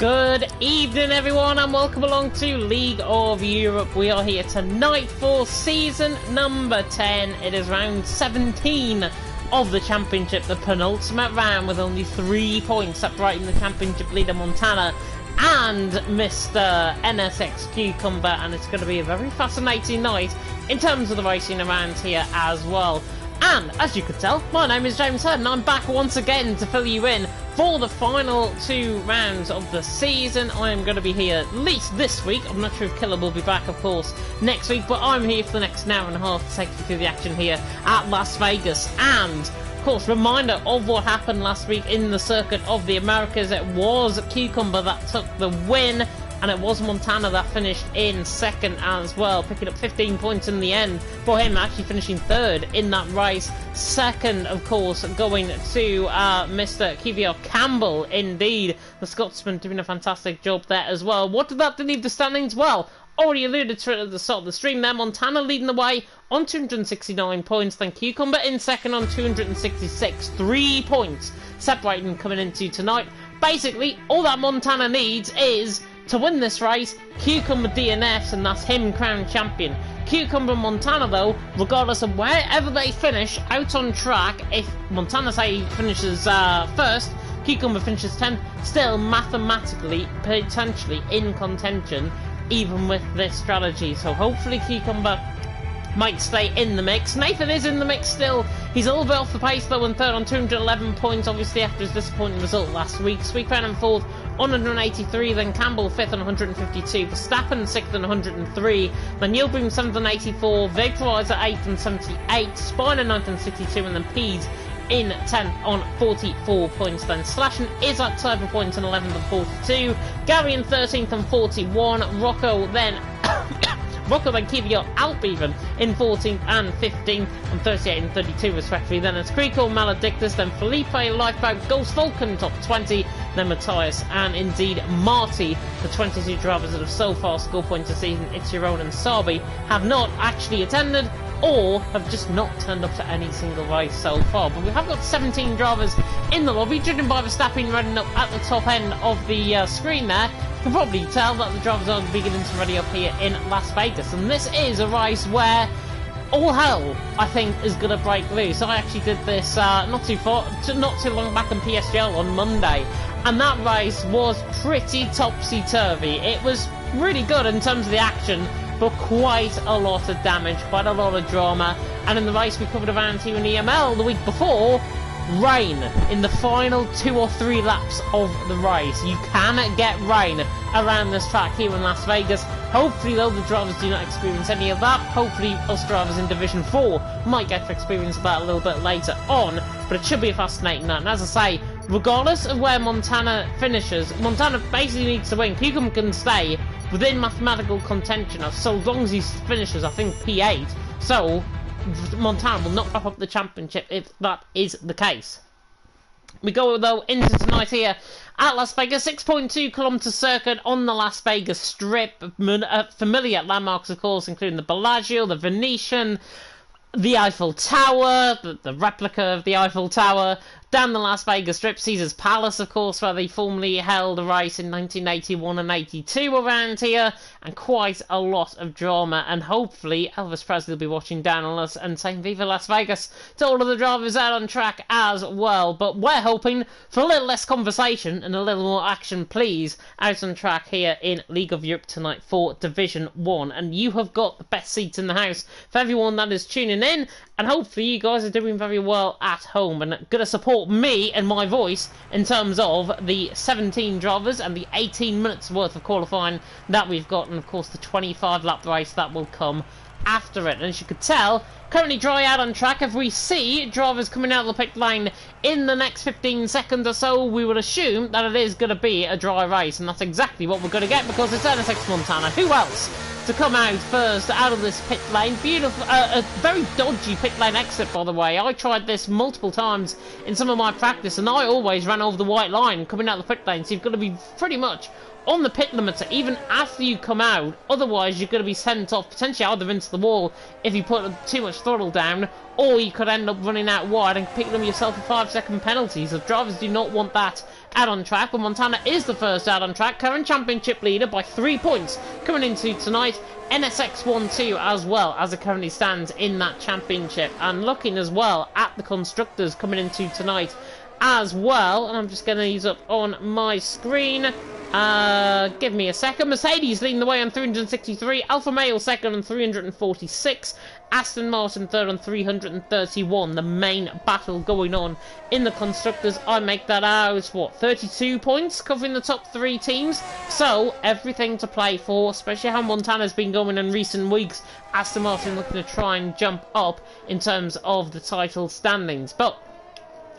Good evening everyone and welcome along to League of Europe. We are here tonight for season number 10. It is round 17 of the championship, the penultimate round, with only 3 points separating the championship leader Montana and Mr. NSX Cucumber, and it's going to be a very fascinating night in terms of the racing around here as well. And as you could tell, my name is James Heard and I'm back once again to fill you in for the final 2 rounds of the season. I am going to be here at least this week. I'm not sure if Killer will be back, of course, next week, but I'm here for the next hour and a half to take you through the action here at Las Vegas. And, of course, reminder of what happened last week in the Circuit of the Americas. It was Cucumber that took the win, and it was Montana that finished in second as well, picking up 15 points in the end for him, actually finishing third in that race. Second, of course, going to Mr. Kvyat Campbell, indeed. The Scotsman doing a fantastic job there as well. What did that leave the standings? Well, already alluded to it at the start of the stream there. Montana leading the way on 269 points, then Cucumber in second on 266. 3 points separating coming into tonight. Basically, all that Montana needs is to win this race, Cucumber DNFs, and that's him crowned champion. Cucumber Montana, though, regardless of wherever they finish out on track, if Montana, say, finishes first, Cucumber finishes 10th, still mathematically, potentially in contention, even with this strategy. So hopefully Cucumber might stay in the mix. Nathan is in the mix still. He's a little bit off the pace though, in third on 211 points, obviously after his disappointing result last week. Sweetpan in fourth on 183, then Campbell fifth on 152, Verstappen sixth on 103, then Yilboom seventh on 84, Vaporizer eighth on 78, Spiner ninth on 62, and then Peas in 10th on 44 points. Then Slashin is at third for points on 11th on 42, Gary in 13th on 41, Rocco then Kvyat Alp even in 14th and 15th on 38 and 32 respectively. Then it's Creekle, Maledictus, then Felipe, Lifeboat, Ghost Falcon top 20, then Matthias and indeed Marty. The 22 drivers that have so far scored points this season, Ichiron and Sabi, have not actually attended or have just not turned up to any single race so far. But we have got 17 drivers in the lobby, judging by Verstappen running up at the top end of the screen there. You can probably tell that the drivers are beginning to ready up here in Las Vegas, and this is a race where all hell, I think, is going to break loose. I actually did this not too long back in PSGL on Monday, and that race was pretty topsy-turvy. It was really good in terms of the action, but quite a lot of damage, quite a lot of drama. And in the race we covered around here in EML the week before, rain in the final 2 or 3 laps of the race. You can get rain around this track here in Las Vegas. Hopefully though the drivers do not experience any of that. Hopefully us drivers in Division 4 might get to experience that a little bit later on, but it should be a fascinating night. And as I say, regardless of where Montana finishes, Montana basically needs to win. Cucumber can stay within mathematical contention so long as he finishes, I think, P8. So Montana will not wrap up the championship if that is the case. We go though into tonight here at Las Vegas, 6.2 kilometre circuit on the Las Vegas Strip. Familiar landmarks, of course, including the Bellagio, the Venetian, the Eiffel Tower, the replica of the Eiffel Tower. Down the Las Vegas Strip, Caesar's Palace, of course, where they formerly held a race in 1981 and 82 around here, and quite a lot of drama. And hopefully Elvis Presley will be watching down on us and saying Viva Las Vegas to all of the drivers out on track as well. But we're hoping for a little less conversation and a little more action, please, out on track here in League of Europe tonight for Division 1. And you have got the best seats in the house for everyone that is tuning in, and hopefully you guys are doing very well at home and going to support me and my voice in terms of the 17 drivers and the 18 minutes worth of qualifying that we've got, and of course the 25 lap race that will come after it. And as you could tell, currently dry out on track. If we see drivers coming out of the pit lane in the next 15 seconds or so, we would assume that it is going to be a dry race, and that's exactly what we're going to get because it's NSX Montana. Who else to come out first out of this pit lane? Beautiful, a very dodgy pit lane exit, by the way. I tried this multiple times in some of my practice and I always ran over the white line coming out of the pit lane, so you've got to be pretty much on the pit limiter even after you come out, otherwise you're going to be sent off potentially either into the wall if you put too much throttle down, or you could end up running out wide and picking up yourself a 5-second penalty. So drivers do not want that out on track, but Montana is the first out on track. Current championship leader by 3 points coming into tonight. NSX 1-2 as well, as it currently stands in that championship. And looking as well at the constructors coming into tonight as well, and I'm just going to use up on my screen. Give me a second. Mercedes leading the way on 363, Alfa Romeo second on 346, Aston Martin third on 331. The main battle going on in the constructors. I make that out, what, 32 points covering the top 3 teams. So everything to play for, especially how Montana's been going in recent weeks. Aston Martin looking to try and jump up in terms of the title standings. But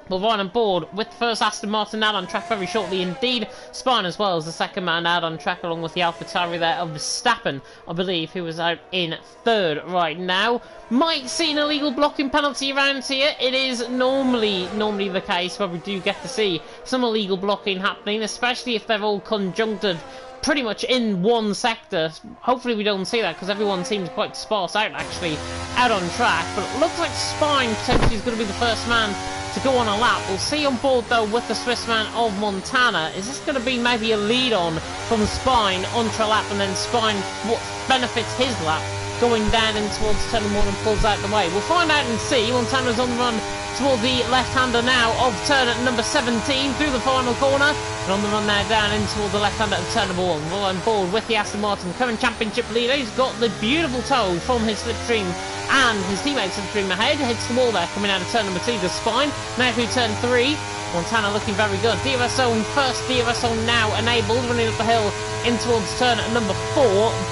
we'll run on board with the first Aston Martin out on track very shortly indeed. Spine as well as the second man out on track, along with the AlphaTauri there of Verstappen, I believe, who is out in third right now. Might see an illegal blocking penalty around here. It is normally the case where we do get to see some illegal blocking happening, especially if they're all conjuncted pretty much in one sector. Hopefully we don't see that, because everyone seems quite sparse out actually out on track. But it looks like Spine potentially is going to be the first man to go on a lap. We'll see on board though with the Swissman of Montana. Is this going to be maybe a lead on from Spine onto a lap, and then Spine what benefits his lap going down in towards turn 1 and pulls out the way? We'll find out and see. Montana's on the run towards the left-hander now of turn at number 17 through the final corner, and on the run now down in toward the left-hander of turn number 1. We're on board with the Aston Martin current championship leader. He's got the beautiful toe from his slipstream and his teammates slipstream ahead. Hits the wall there coming out of turn number 2, the Spine. Now through turn 3, Montana looking very good. DRS zone first, DRS zone now enabled, running up the hill in towards turn at number 4.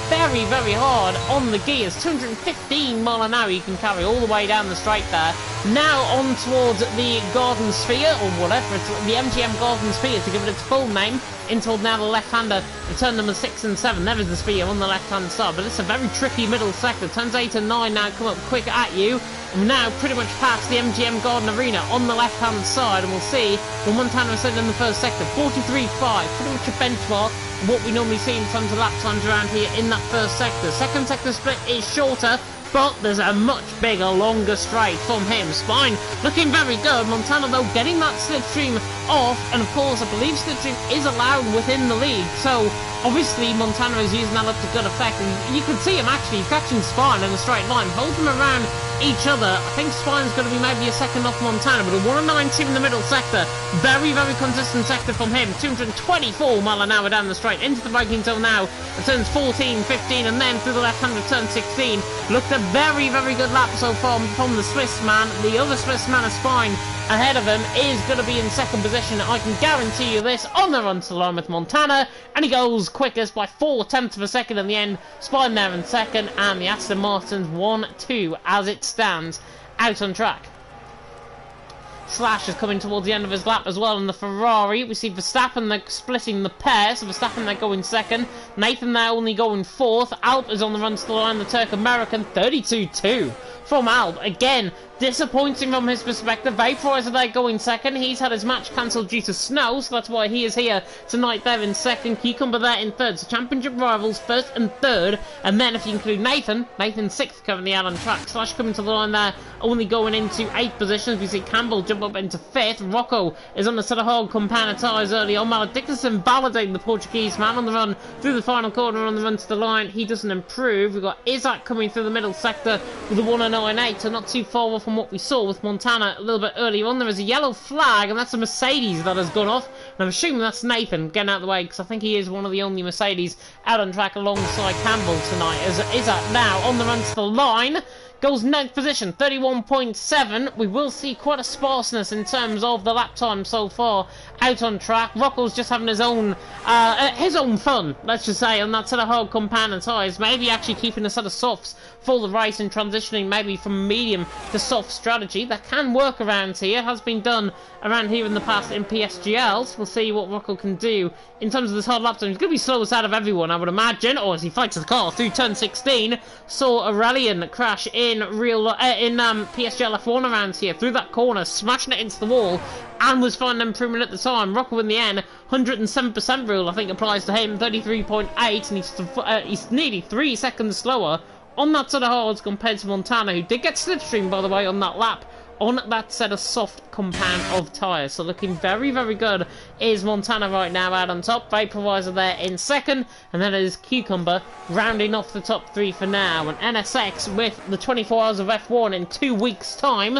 Very, very hard on the gears. 215 mile an hour you can carry all the way down the straight there. Now on towards the Garden Sphere, or whatever, it's the MGM Garden Sphere to give it its full name. In toward now the left-hander, turn number 6 and 7. There is the Sphere on the left-hand side, but it's a very tricky middle sector. Turns 8 and 9 now come up quick at you. And now pretty much past the MGM Garden Arena on the left-hand side, and we'll see what Montana has said in the first sector. 43.5, pretty much a benchmark of what we normally see in terms of lap times around here in that first sector. Second sector split is shorter, but there's a much bigger, longer straight from him. Spine looking very good. Montana, though, getting that slipstream off, and of course, I believe slipstream is allowed within the league, so obviously Montana is using that up to good effect, and you can see him actually catching Spine in a straight line, hold them around each other. I think Spine's going to be maybe a second off Montana, but a 109.2 in the middle sector. Very, very consistent sector from him. 224 mile an hour down the straight into the braking zone now. It turns 14, 15, and then through the left-hand of turn 16. Looked a very, very good lap so far from the Swiss man. The other Swiss man of Spine ahead of him is going to be in second position. I can guarantee you this on the run to the line with Montana, and he goes quickest by 0.4 of a second in the end. Spine there in second, and the Aston Martin's 1-2 as it stands out on track. Slash is coming towards the end of his lap as well in the Ferrari. We see Verstappen there splitting the pair, so Verstappen there going second, Nathan there only going fourth. Alp is on the run to the line, the Turk-American. 32.2 from Alp. Again, disappointing from his perspective. Vaporizer there going second. He's had his match cancelled due to snow, so that's why he is here tonight there in second. Cucumber there in third. So championship rivals first and third. And then if you include Nathan sixth currently out on track. Slash coming to the line there, only going into 8th positions. We see Campbell jump up into 5th. Rocco is on the sort of hard compound tyres early on. Mallet Dickinson validating the Portuguese man on the run through the final corner, on the run to the line. He doesn't improve. We've got Isaac coming through the middle sector with a 109.8, so not too far off from what we saw with Montana a little bit earlier on. There is a yellow flag, and that's a Mercedes that has gone off. And I'm assuming that's Nathan getting out of the way, because I think he is one of the only Mercedes out on track alongside Campbell tonight. As Isaac now on the run to the line, goes 9th position, 31.7. We will see quite a sparseness in terms of the lap time so far out on track. Rocco's just having his own fun, let's just say, on that sort of hard compound and tyres. Maybe actually keeping a set of softs for the race and transitioning maybe from medium to soft strategy. That can work around here, has been done around here in the past in PSGLs. We'll see what Rocco can do in terms of this hard lap time. He's going to be slowest out of everyone, I would imagine, or as he fights the car through turn 16. Saw Aurelian crash in PSGL F1 around here through that corner, smashing it into the wall, and was finding improvement at the time. Rocco in the end, 107% rule I think applies to him, 33.8, and he's nearly 3 seconds slower on that sort of hard compared to Montana, who did get slipstream by the way on that lap on that set of soft compound of tyres. So looking very, very good is Montana right now out on top. Vaporizer there in second, and then it is Cucumber rounding off the top three for now. And NSX with the 24 Hours of F1 in 2 weeks' time.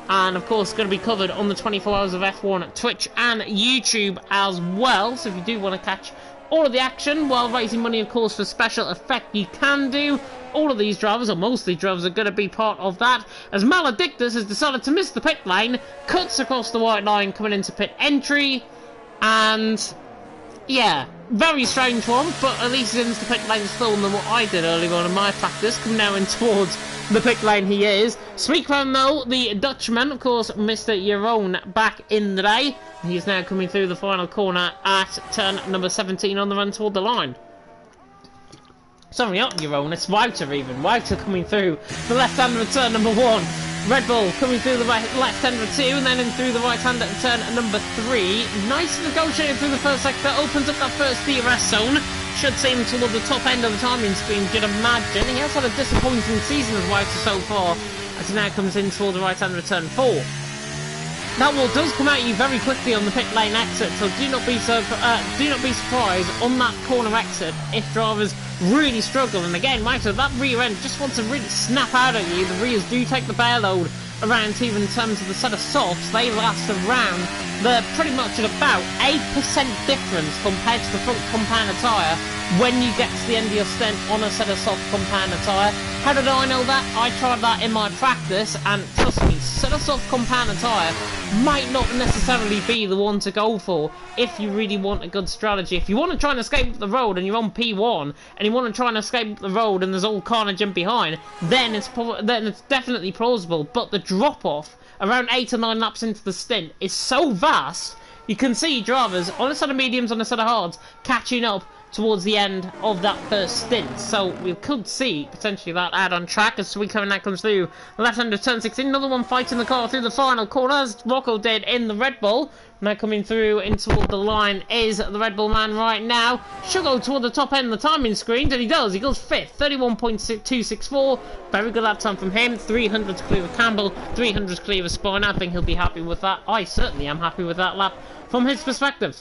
And of course going to be covered on the 24 Hours of F1 at Twitch and YouTube as well. So if you do want to catch all of the action while raising money, of course, for special effect, you can do. All of these drivers, or most of these drivers, are going to be part of that, as Maledictus has decided to miss the pit lane, cuts across the white line coming into pit entry, and yeah, very strange one, but at least he's into the pit lane slower than what I did earlier on in my practice, coming now in towards the pit lane he is. Speakerphone though, the Dutchman, of course, Mr. Jeroen back in the day. He is now coming through the final corner at turn number 17 on the run toward the line. Sorry, not Jeroen, it's Wouter even. Wouter coming through the left-hander at turn number 1. Red Bull coming through the left-hander at 2, and then in through the right-hander at turn number 3. Nice negotiating through the first sector, opens up that first DRS zone. Should see him toward the top end of the timing screen, you'd imagine. He has had a disappointing season of Wouter so far, as he now comes in toward the right-hander at turn 4. That wall does come at you very quickly on the pit lane exit, so do not be surprised on that corner exit if drivers really struggle. And again, Wouter, that rear end just wants to really snap out at you. The rears do take the payload around, even in terms of the set of softs. They last around. They're pretty much at about 8% difference compared to the front compounder tyre when you get to the end of your stint on a set of soft compounder tyre. How did I know that? I tried that in my practice, and trust me, set of soft compounder tyre might not necessarily be the one to go for if you really want a good strategy. If you want to try and escape the road and you're on P1 and you want to try and escape the road and there's all carnage in behind, then it's definitely plausible. But the drop off around 8 or 9 laps into the stint is so vast, you can see drivers on a set of mediums, on a set of hards, catching up towards the end of that first stint. So we could see potentially that out on track as Sweetco now comes through left hand of turn 16. Another one fighting the car through the final corner, as Rocco did in the Red Bull. Now coming through into the line is the Red Bull man right now. Should go toward the top end of the timing screen, and he does. He goes 5th, 31.264. Very good lap time from him. 300 to clear of Campbell, 300 to clear of Spine. I think he'll be happy with that. I certainly am happy with that lap from his perspective.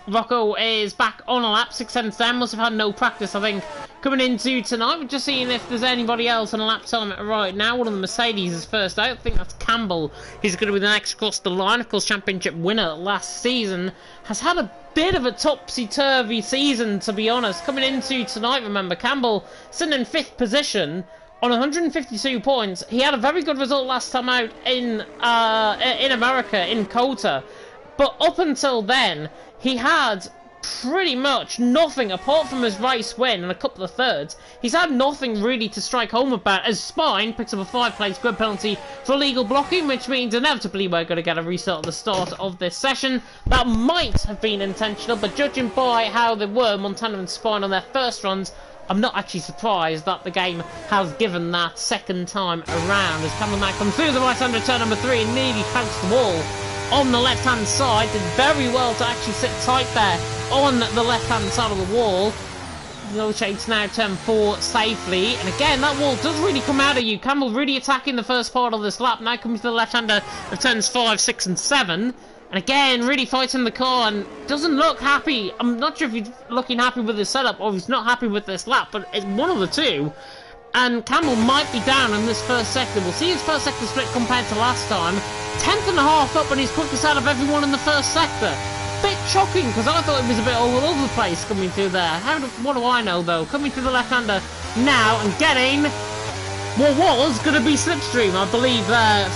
Rocco is back on a lap, 6 seconds down, must have had no practice, I think, coming into tonight. We're just seeing if there's anybody else on a lap time right now. One of the Mercedes is first out. I think that's Campbell. He's going to be the next across the line. Of course, championship winner last season. Has had a bit of a topsy-turvy season, to be honest. Coming into tonight, remember, Campbell sitting in 5th position on 152 points. He had a very good result last time out in America, in COTA. But up until then, he had pretty much nothing apart from his race win and a couple of thirds. He's had nothing really to strike home about, as Spine picks up a 5-place grid penalty for illegal blocking, which means inevitably we're going to get a restart at the start of this session. That might have been intentional, but judging by how they were, Montana and Spine, on their first runs, I'm not actually surprised that the game has given that second time around. As Campbell now comes through the right-hand turn number 3 and nearly pounced the wall on the left-hand side. Did very well to actually sit tight there on the left-hand side of the wall. Negotiates now turn 4 safely. And again, that wall does really come out of you. Campbell really attacking the first part of this lap. Now comes to the left-hander of turns 5, 6 and 7. And again, really fighting the car and doesn't look happy. I'm not sure if he's looking happy with his setup or he's not happy with this lap, but it's one of the two. And Campbell might be down in this first sector. We'll see his first sector split compared to last time. 10th and a half up, and he's quickest out of everyone in the first sector. Bit shocking, because I thought it was a bit all over the place coming through there. What do I know, though? Coming through the left-hander now and getting what was going to be slipstream, I believe,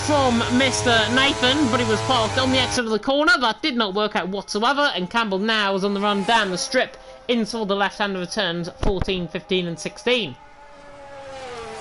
from Mr. Nathan, but he was parked on the exit of the corner. That did not work out whatsoever, and Campbell now is on the run down the strip into the left-hander of turns 14, 15 and 16.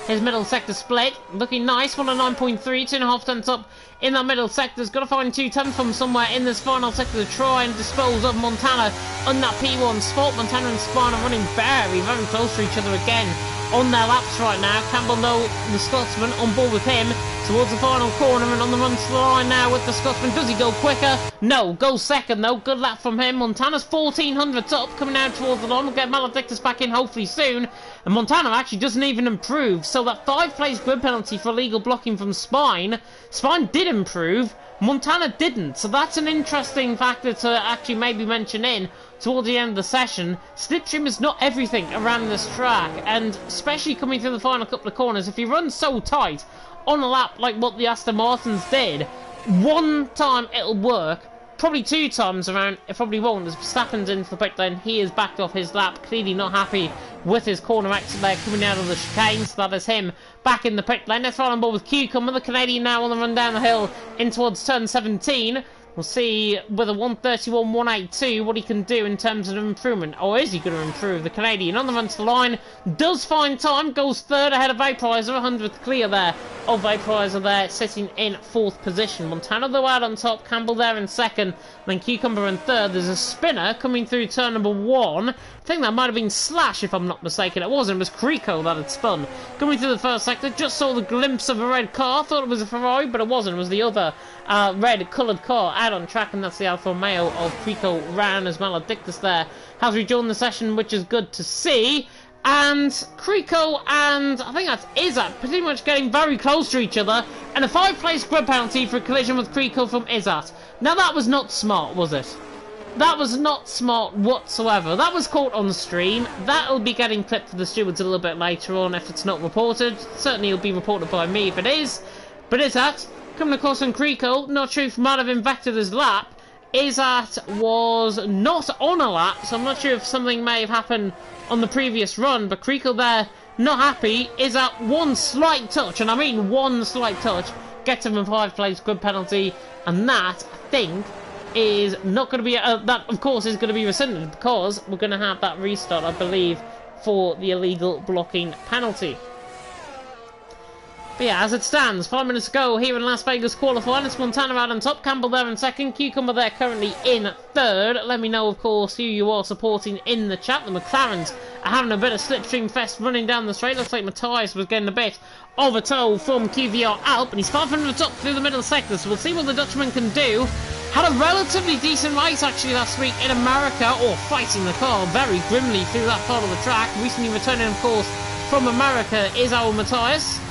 His middle sector split, looking nice, 109.3, 2.5 tenths up in that middle sector. He's got to find 2 tenths from somewhere in this final sector to try and dispose of Montana on that P1 spot. Montana and Spine are running very, very close to each other again on their laps right now. Campbell, though, the Scotsman, on board with him towards the final corner and on the run to the line now with the Scotsman. Does he go quicker? No, goes second though. Good lap from him. Montana's 1400 up, coming out towards the line. We'll get Maledictus back in hopefully soon. And Montana actually doesn't even improve. So that 5-place grid penalty for illegal blocking from Spine did improve. Montana didn't, so that's an interesting factor to actually maybe mention in towards the end of the session. Slipstream is not everything around this track, and especially coming through the final couple of corners, if you run so tight on a lap like what the Aston Martins did, one time it'll work, probably two times around it probably won't. As Verstappen's into the pit lane, he is backed off his lap, clearly not happy with his corner exit there coming out of the chicane, so that is him back in the pit lane. Let's run on board with Cucumber, the Canadian now on the run down the hill in towards turn 17. We'll see with a 131.182 what he can do in terms of improvement. Or is he going to improve? The Canadian on the run to the line does find time, goes third ahead of Vaporizer, 100th clear there of Vaporizer there, sitting in 4th position. Montana though out on top, Campbell there in 2nd, then Cucumber in 3rd. There's a spinner coming through turn number 1. I think that might have been Slash if I'm not mistaken. It wasn't, it was Creco that had spun. Coming through the first sector, just saw the glimpse of a red car, thought it was a Ferrari, but it wasn't, it was the other red coloured car out on track, and that's the Alfa Romeo of Creco Ran as Maledictus there has rejoined the session, which is good to see. And Creco and I think that's Izzat pretty much getting very close to each other, and a 5-place grid penalty for a collision with Creco from Izzat. Now that was not smart, was it? That was not smart whatsoever. That was caught on stream. That'll be getting clipped for the stewards a little bit later on if it's not reported. Certainly it'll be reported by me if it is. But Izzat coming across on Creco, not sure if he might have invected his lap. Izzat was not on a lap, so I'm not sure if something may have happened on the previous run, but Creco there, not happy. Izzat one slight touch, and I mean one slight touch, gets him a 5-place grid penalty, and that, I think, is not going to be, that of course is going to be rescinded, because we're going to have that restart, I believe, for the illegal blocking penalty. But yeah, as it stands, 5 minutes ago here in Las Vegas qualifying, it's Montana out on top, Campbell there in 2nd, Cucumber there currently in 3rd. Let me know, of course, who you are supporting in the chat. The McLarens are having a bit of slipstream fest running down the straight. Looks like Matthias was getting a bit of a tow from QVR Alp, and he's 500 up through the middle sector, so we'll see what the Dutchman can do. Had a relatively decent race actually last week in America, or fighting the car very grimly through that part of the track. Recently returning, of course, from America is our Matthias.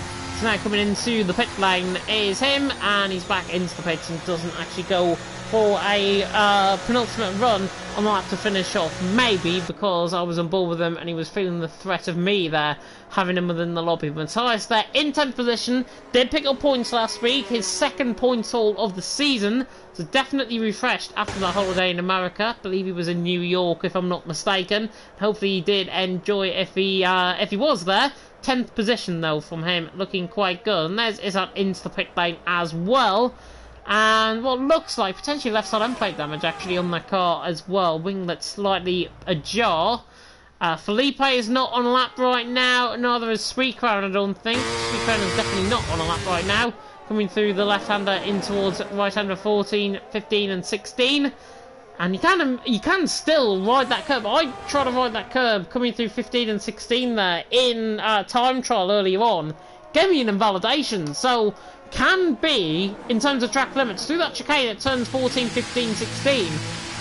So now coming into the pit lane is him, and he's back into the pits and doesn't actually go for a penultimate run on the lap to finish off. Maybe because I was on board with him and he was feeling the threat of me there, having him within the lobby. Matthias there in 10th position, did pick up points last week, his 2nd points haul of the season, so definitely refreshed after that holiday in America. I believe he was in New York if I'm not mistaken. Hopefully he did enjoy it if he was there. 10th position though from him, looking quite good. And there's Izzat into the pit lane as well. And what looks like potentially left side end plate damage actually on that car as well. Winglet slightly ajar. Felipe is not on a lap right now, neither is Sweet Crown I don't think. Sweet Crown is definitely not on a lap right now. Coming through the left-hander in towards right-hander 14, 15 and 16. And you can still ride that curb. I tried to ride that curb coming through 15 and 16 there in time trial earlier on. Gave me an invalidation. So can be, in terms of track limits, through that chicane at turns 14, 15, 16,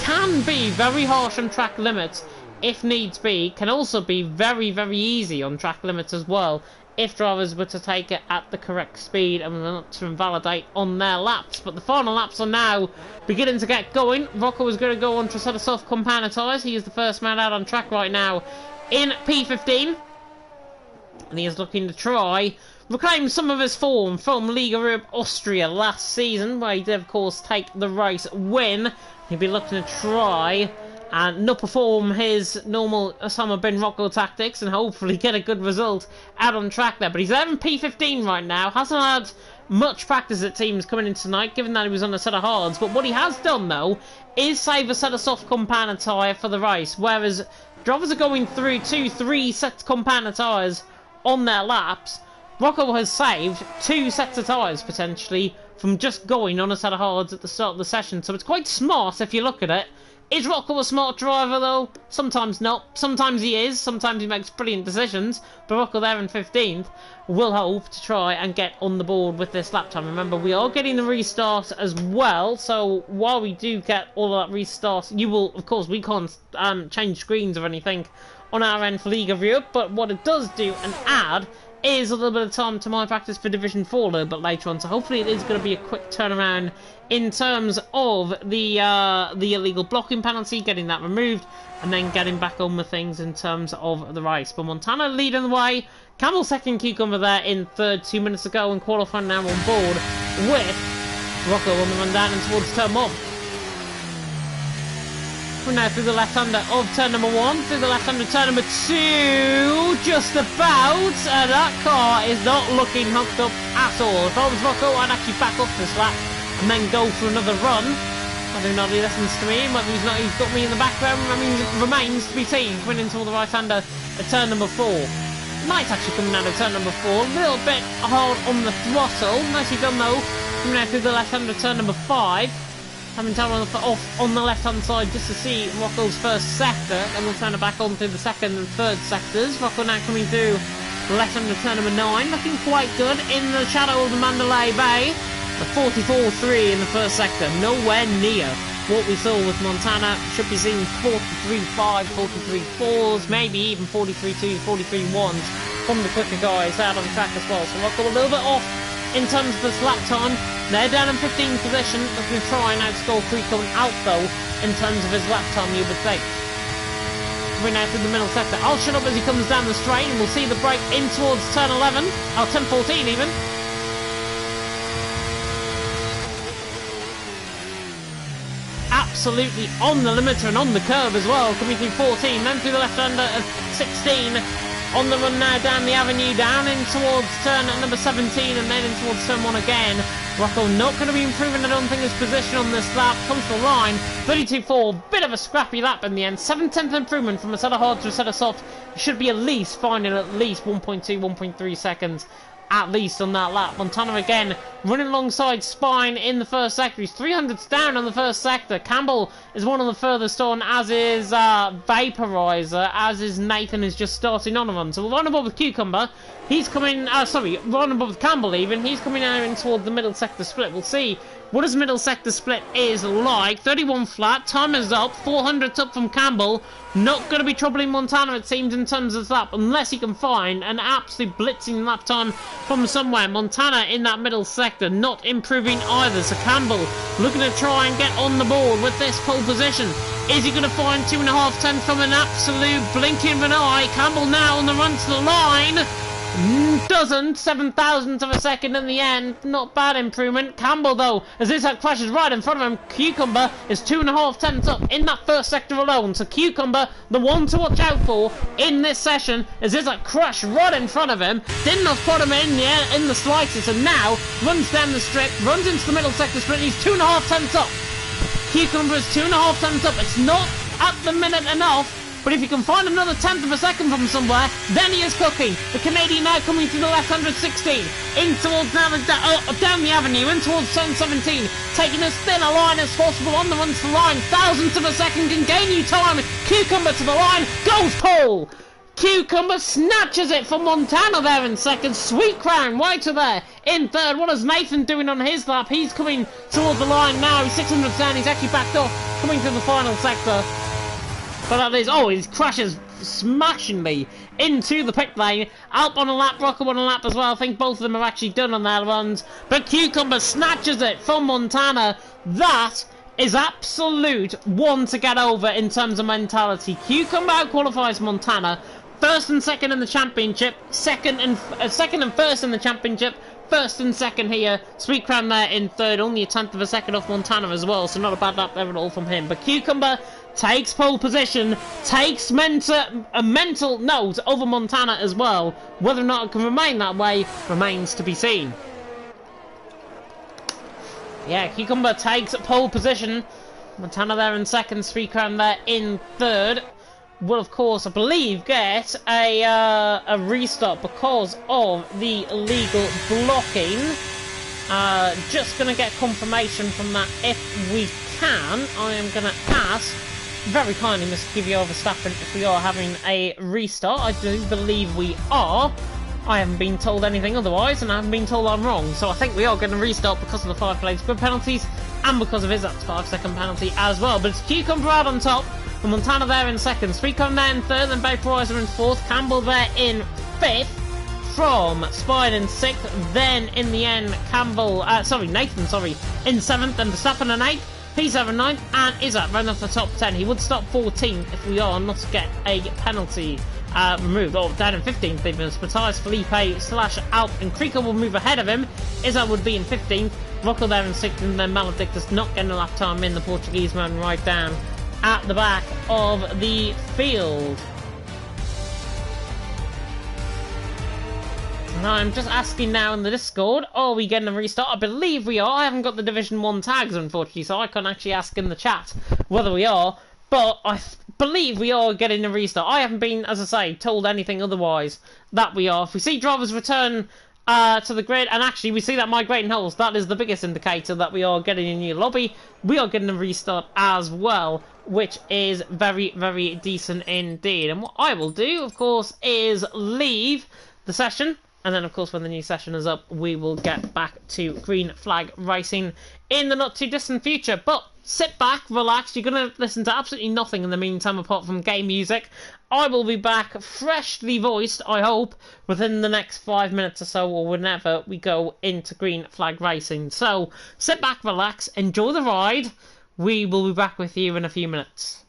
can be very harsh on track limits if needs be. Can also be very, very easy on track limits as well, if drivers were to take it at the correct speed and not to invalidate on their laps. But the final laps are now beginning to get going. Rocco is going to go on to a set of soft compound tyres. He is the first man out on track right now in P15. And he is looking to try reclaim some of his form from Liga Europe Austria last season, where he did of course take the race win. He'll be looking to try and not perform his normal Osama bin Rocco tactics and hopefully get a good result out on track there. But he's there in P15 right now, hasn't had much practice at teams coming in tonight, given that he was on a set of hards. But what he has done though is save a set of soft compound tyre for the race, whereas drivers are going through 2-3 sets of compound tyres on their laps. Rocco has saved 2 sets of tyres potentially from just going on a set of hards at the start of the session, so it's quite smart if you look at it. Is Rocco a smart driver though? Sometimes not. Sometimes he is. Sometimes he makes brilliant decisions. But Rocco there in 15th will hope to try and get on the board with this lap time. Remember, we are getting the restart as well. So while we do get all of that restart, you will, of course, we can't change screens or anything on our end for League of Europe. But what it does do and add is a little bit of time to my practice for Division 4 a little bit later on, so hopefully it is going to be a quick turnaround in terms of the illegal blocking penalty, getting that removed, and then getting back on with things in terms of the race. But Montana leading the way, Campbell second, Cucumber there in third 2 minutes ago, and qualifying now on board with Rocco on the run down and towards turn 1. We're now through the left-hander of turn number 1, through the left-hander turn number 2, just about, and that car is not looking hooked up at all. If I was Rocco, I'd actually back off this lap and then go for another run. Whether or not he listens to me, whether he's got me in the background, remains to be seen. Coming into the right-hander at turn number 4. Knight's actually coming out of turn number 4, a little bit hard on the throttle, nicely done though, coming out through the left-hander turn number 5. Having time off on the left-hand side just to see Rocco's first sector, then we'll turn it back on through the second and third sectors. Rocco now coming through the left-hand of turn number 9, looking quite good in the shadow of the Mandalay Bay. The 44.3 in the first sector, nowhere near what we saw with Montana. Should be seeing 43.5, 43.4s, maybe even 43.2s, 43.1s from the quicker guys out on the track as well. So Rocco a little bit off in terms of this lap time. They're down in 15th position, looking to try and outscore Creek coming out though, in terms of his lap time, you would think. Coming out through the middle sector. I'll shut up as he comes down the straight, and we'll see the break in towards turn 11, or turn 14 even. Absolutely on the limiter and on the curb as well, coming through 14, then through the left-hander at 16. On the run now down the avenue, down in towards turn number 17, and then in towards turn 1 again. Rocco not going to be improving, I don't think, his position on this lap. Comes to the line, 32.4, bit of a scrappy lap in the end. 7/10 improvement from a set of hard to a set of soft. Should be at least finding at least 1.2, 1.3 seconds at least on that lap. Montana again running alongside Spine in the first sector. He's 300s down on the first sector. Campbell is one of the furthest on, as is Vaporizer, as is Nathan, is just starting on a run. So we're right above with Cucumber. He's coming, right above with Campbell even. He's coming out in towards the middle sector split. We'll see what his middle sector split is like. 31 flat, time is up, 400 up from Campbell. Not going to be troubling Montana, it seems, in terms of lap, unless he can find an absolute blitzing lap time from somewhere. Montana in that middle sector, not improving either. So Campbell looking to try and get on the board with this pole position. Is he going to find 2.5 tenths from an absolute blinking of an eye? Campbell now on the run to the line. Doesn't. 7,000th of a second in the end. Not bad improvement. Campbell though, as Izak crashes right in front of him. Cucumber is 2.5 tenths up in that first sector alone. So Cucumber, the one to watch out for in this session, as Izak crashed right in front of him. Didn't have put him in the slightest, and now runs down the strip, runs into the middle sector split. He's 2.5 tenths up. Cucumber is 2.5 tenths up. It's not at the minute enough, but if you can find another tenth of a second from somewhere, then he is cooking. The Canadian now coming through the left 116, in towards now down the avenue, in towards turn 17, taking as thin a line as possible on the run to the line. Thousandths of a second can gain you time. Cucumber to the line, goes pole. Cucumber snatches it from Montana there in second. Sweet Crown right to there in third. What is Nathan doing on his lap? He's coming towards the line now. He's 600 down. He's actually backed off, coming through the final sector. But that is, he crashes smashingly into the pit lane. Alp on a lap, Rocco on a lap as well. I think both of them are actually done on their runs. But Cucumber snatches it from Montana. That is absolute one to get over in terms of mentality. Cucumber outqualifies Montana. First and second in the championship. Second and first in the championship. First and second here. Sweet Crown there in third. Only a tenth of a second off Montana as well. So not a bad lap there at all from him. But Cucumber takes pole position, takes a mental note over Montana as well. Whether or not it can remain that way remains to be seen. Yeah, Cucumber takes pole position. Montana there in second, Sweet Crown there in third. Will, of course, I believe, get a restart because of the illegal blocking. Just going to get confirmation from that if we can. I am going to ask very kindly, Mr. Kvyat Verstappen, if we are having a restart. I do believe we are. I haven't been told anything otherwise, and I haven't been told I'm wrong. So I think we are going to restart because of the 5 plates grid penalties, and because of his up to 5-second penalty as well. But it's Cucumber out on top, and Montana there in second. Sweetcomb there in third, and Vaporizer in fourth. Campbell there in fifth. From Spine in 6th, then in the end, Nathan, in 7th, and Verstappen in 8th, P7 9th, and Izzat round off the top 10. He would stop 14th if we are not to get a penalty removed. Or down in 15th, even. Spatars, Felipe, /Alp, and Krika will move ahead of him. Izzat would be in 15th, Rocco there in 6th, and then Maledictus not getting a lap time in, the Portuguese man right down at the back of the field. I'm just asking now in the Discord, are we getting a restart? I believe we are. I haven't got the Division 1 tags, unfortunately, so I can't actually ask in the chat whether we are. But I believe we are getting a restart. I haven't been, as I say, told anything otherwise that we are. If we see drivers return to the grid, and actually we see that migrating holes, that is the biggest indicator that we are getting a new lobby. We are getting a restart as well, which is very, very decent indeed. And what I will do, of course, is leave the session. And then, of course, when the new session is up, we will get back to green flag racing in the not-too-distant future. But sit back, relax. You're going to listen to absolutely nothing in the meantime apart from game music. I will be back freshly voiced, I hope, within the next 5 minutes or so, or whenever we go into green flag racing. So, sit back, relax, enjoy the ride. We will be back with you in a few minutes.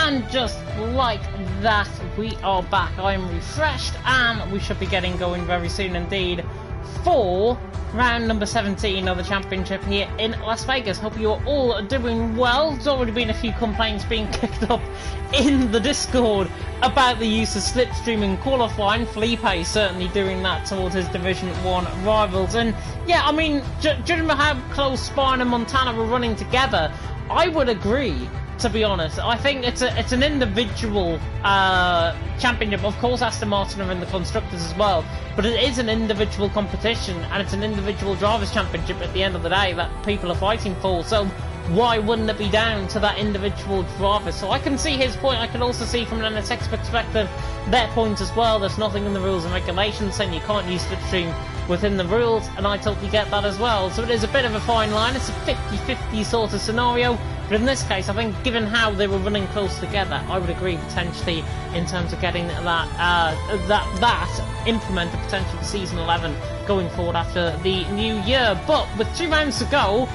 And just like that, we are back. I am refreshed, and we should be getting going very soon indeed for round number 17 of the championship here in Las Vegas. Hope you're all doing well. There's already been a few complaints being kicked up in the Discord about the use of slipstreaming qualifying. Felipe certainly doing that towards his Division 1 rivals. And yeah, I mean, judging by how close Spine and Montana were running together, I would agree. To be honest, I think it's an individual championship. Of course, Aston Martin are in the constructors as well, but it is an individual competition, and it's an individual drivers' championship at the end of the day that people are fighting for. So why wouldn't it be down to that individual driver? So I can see his point. I can also see from an NSX perspective their point as well. There's nothing in the rules and regulations saying you can't use slipstream within the rules, and I totally get that as well. So it is a bit of a fine line. It's a 50-50 sort of scenario. But in this case, I think given how they were running close together, I would agree potentially in terms of getting that implemented potentially for Season 11 going forward after the new year. But with 2 rounds to go,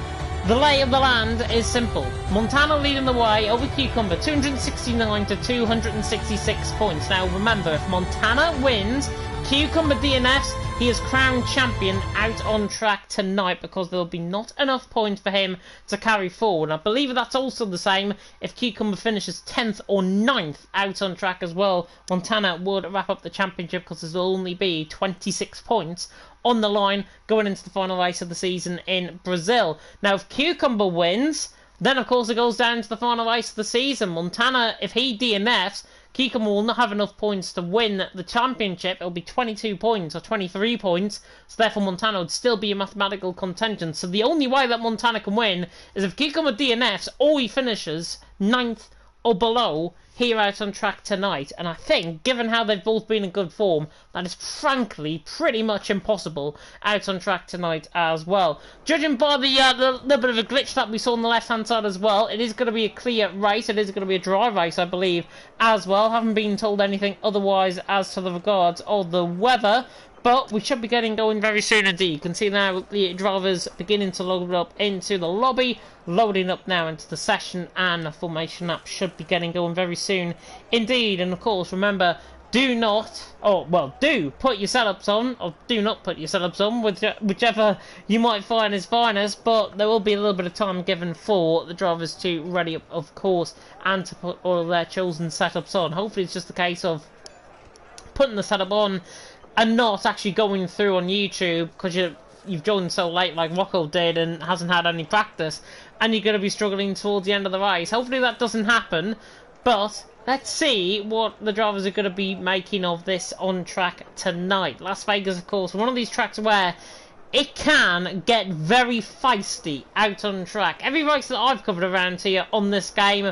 the lay of the land is simple. Montana leading the way over Cucumber, 269 to 266 points. Now remember, if Montana wins, Cucumber DNFs, he is crowned champion out on track tonight because there will be not enough points for him to carry forward. I believe that's also the same if Cucumber finishes 10th or 9th out on track as well. Montana would wrap up the championship because there will only be 26 points on the line going into the final race of the season in Brazil. Now, if Cucumber wins, then of course it goes down to the final race of the season. Montana, if he DNFs, Cucumber will not have enough points to win the championship. It'll be 22 points or 23 points, so therefore Montana would still be a mathematical contention. So the only way that Montana can win is if Cucumber DNFs or he finishes 9th or below here out on track tonight. And I think, given how they've both been in good form, that is frankly pretty much impossible out on track tonight as well. Judging by the little bit of a glitch that we saw on the left-hand side as well, it is going to be a clear race. It is going to be a dry race, I believe, as well. Haven't been told anything otherwise as to the regards of the weather. But we should be getting going very soon indeed. You can see now the drivers beginning to load up into the lobby, loading up now into the session, and the formation app should be getting going very soon indeed. And of course, remember, do put your setups on, or do not put your setups on, whichever you might find is finest, but there will be a little bit of time given for the drivers to ready up, of course, and to put all of their chosen setups on. Hopefully it's just a case of putting the setup on and not actually going through on YouTube because you've joined so late like Rocco did and hasn't had any practice, and you're going to be struggling towards the end of the race. Hopefully that doesn't happen, but let's see what the drivers are going to be making of this on track tonight. Las Vegas, of course, one of these tracks where it can get very feisty out on track. Every race that I've covered around here on this game,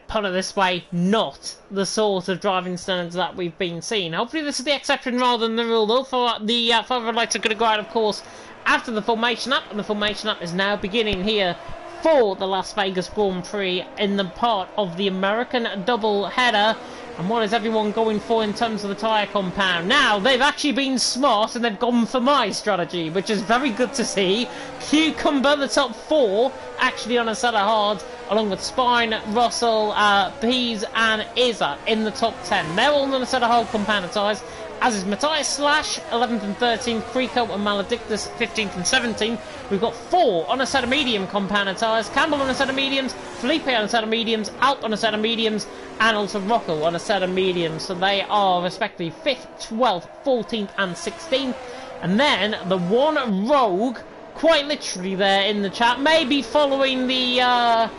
put it this way, not the sort of driving standards that we've been seeing. Hopefully this is the exception rather than the rule, though. For the further lights are going to go out, of course, after the formation up, and the formation up is now beginning here for the Las Vegas Grand Prix in the part of the American double header. And what is everyone going for in terms of the tyre compound? Now, they've actually been smart and they've gone for my strategy, which is very good to see. Cucumber, the top 4, actually on a set of hards, along with Spine, Russell, Pease and Isa in the top 10. They're all on a set of hard compound tyres, as is Matthias Slash, 11th and 13th, Frico and Maledictus, 15th and 17th. We've got 4 on a set of medium compound tyres, Campbell on a set of mediums, Felipe on a set of mediums, Alp on a set of mediums, and also Rocco on a set of mediums. So they are respectively 5th, 12th, 14th and 16th. And then the one rogue, quite literally there in the chat, maybe following the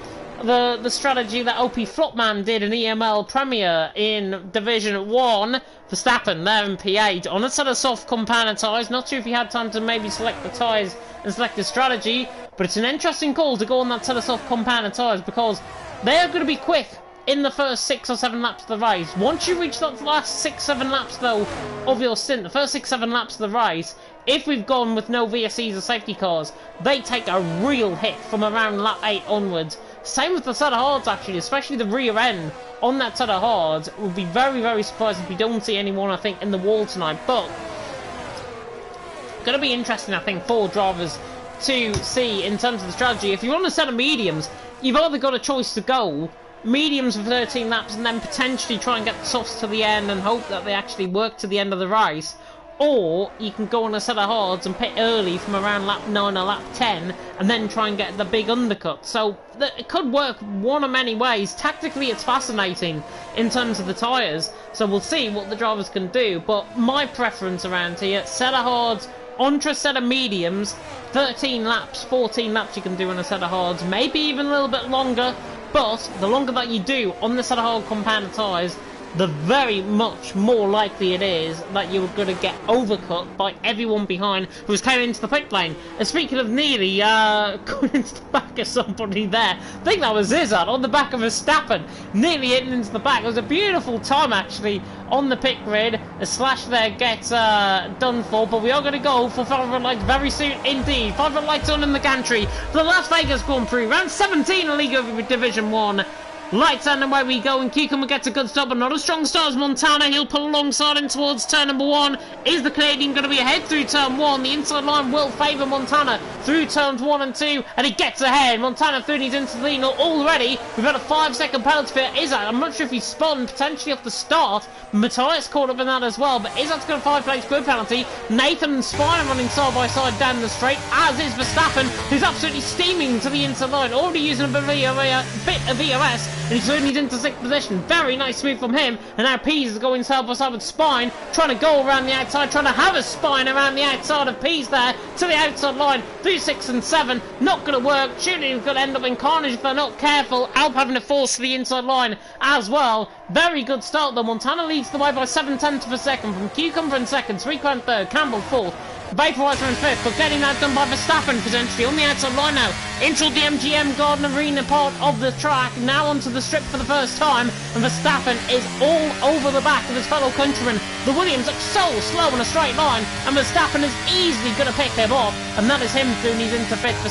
strategy that OP Flopman did in EML Premier in Division 1, Verstappen there in P8 on a set of soft compound tyres. Not sure if he had time to maybe select the tyres and select the strategy, but it's an interesting call to go on that set of soft compound tyres because they are going to be quick in the first 6 or 7 laps of the race. Once you reach that last 6-7 laps though of your stint, the first 6-7 laps of the race, if we've gone with no VSCs or safety cars, they take a real hit from around lap 8 onwards. Same with the set of hards actually, especially the rear end on that set of hards. We'll be very, very surprised if we don't see anyone, I think, in the wall tonight. But going to be interesting, I think, for drivers to see in terms of the strategy. If you're on a set of mediums, you've either got a choice to go mediums for 13 laps and then potentially try and get the softs to the end and hope that they actually work to the end of the race. Or you can go on a set of hards and pit early from around lap 9 or lap 10 and then try and get the big undercut. So it could work one of many ways. Tactically it's fascinating in terms of the tyres, so we'll see what the drivers can do. But my preference around here, set of hards, onto a set of mediums, 13 laps, 14 laps you can do on a set of hards, maybe even a little bit longer, but the longer that you do on the set of hard compound tyres, the very much more likely it is that you're going to get overcut by everyone behind who's coming into the pit lane. And speaking of nearly going into the back of somebody there, I think that was Izzard on the back of Verstappen, nearly hitting into the back. It was a beautiful time actually on the pit grid. A slash there gets done for, but we are going to go for 500 lights very soon indeed. 500 lights on in the gantry for the Las Vegas Grand Prix, round 17 in League of Division 1. Lights on and away we go, and Cucumber gets a good stop, but not as strong start as Montana. He'll pull alongside him towards turn number 1. Is the Canadian going to be ahead through turn 1? The inside line will favour Montana through turns 1 and 2, and he gets ahead. Montana through his into the lead already. We've got a 5-second penalty for Izzard. I'm not sure if he spun potentially off the start. Matthias caught up in that as well, but Izzard's got a 5-place grid penalty. Nathan and Spine are running side by side down the straight, as is Verstappen, who's absolutely steaming to the inside line, already using a bit of VOS. And he's turned into 6th position. Very nice move from him. And now Pease is going side by side with Spine, trying to go around the outside, trying to have a Spine around the outside of Pease there to the outside line through 6 and 7. Not going to work. Shooting is going to end up in carnage if they're not careful. Alp having to force to the inside line as well. Very good start though. Montana leads the way by 7/10 of a second from Cucumber in 2nd, Sweetground 3rd, Campbell 4th. Vaporizer in 5th, but getting that done by Verstappen potentially on the outside line now. Into the MGM Garden Arena part of the track, now onto the strip for the first time, and Verstappen is all over the back of his fellow countryman. The Williams looks so slow in a straight line, and Verstappen is easily going to pick him off, and that is him through and he's into 5th.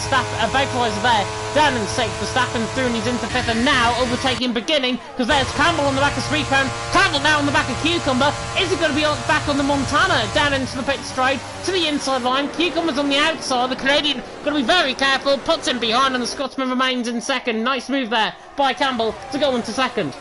Vaporizer there, down in 6th, Verstappen through and he's into 5th, and now overtaking beginning, because there's Campbell on the back of Sweetground, Campbell now on the back of Cucumber. Is he going to be back on the Montana, down into the pit straight, to the inside line. Cucumber's on the outside. The Canadian got to be very careful, puts him behind, and the Scotsman remains in 2nd. Nice move there by Campbell to go into 2nd.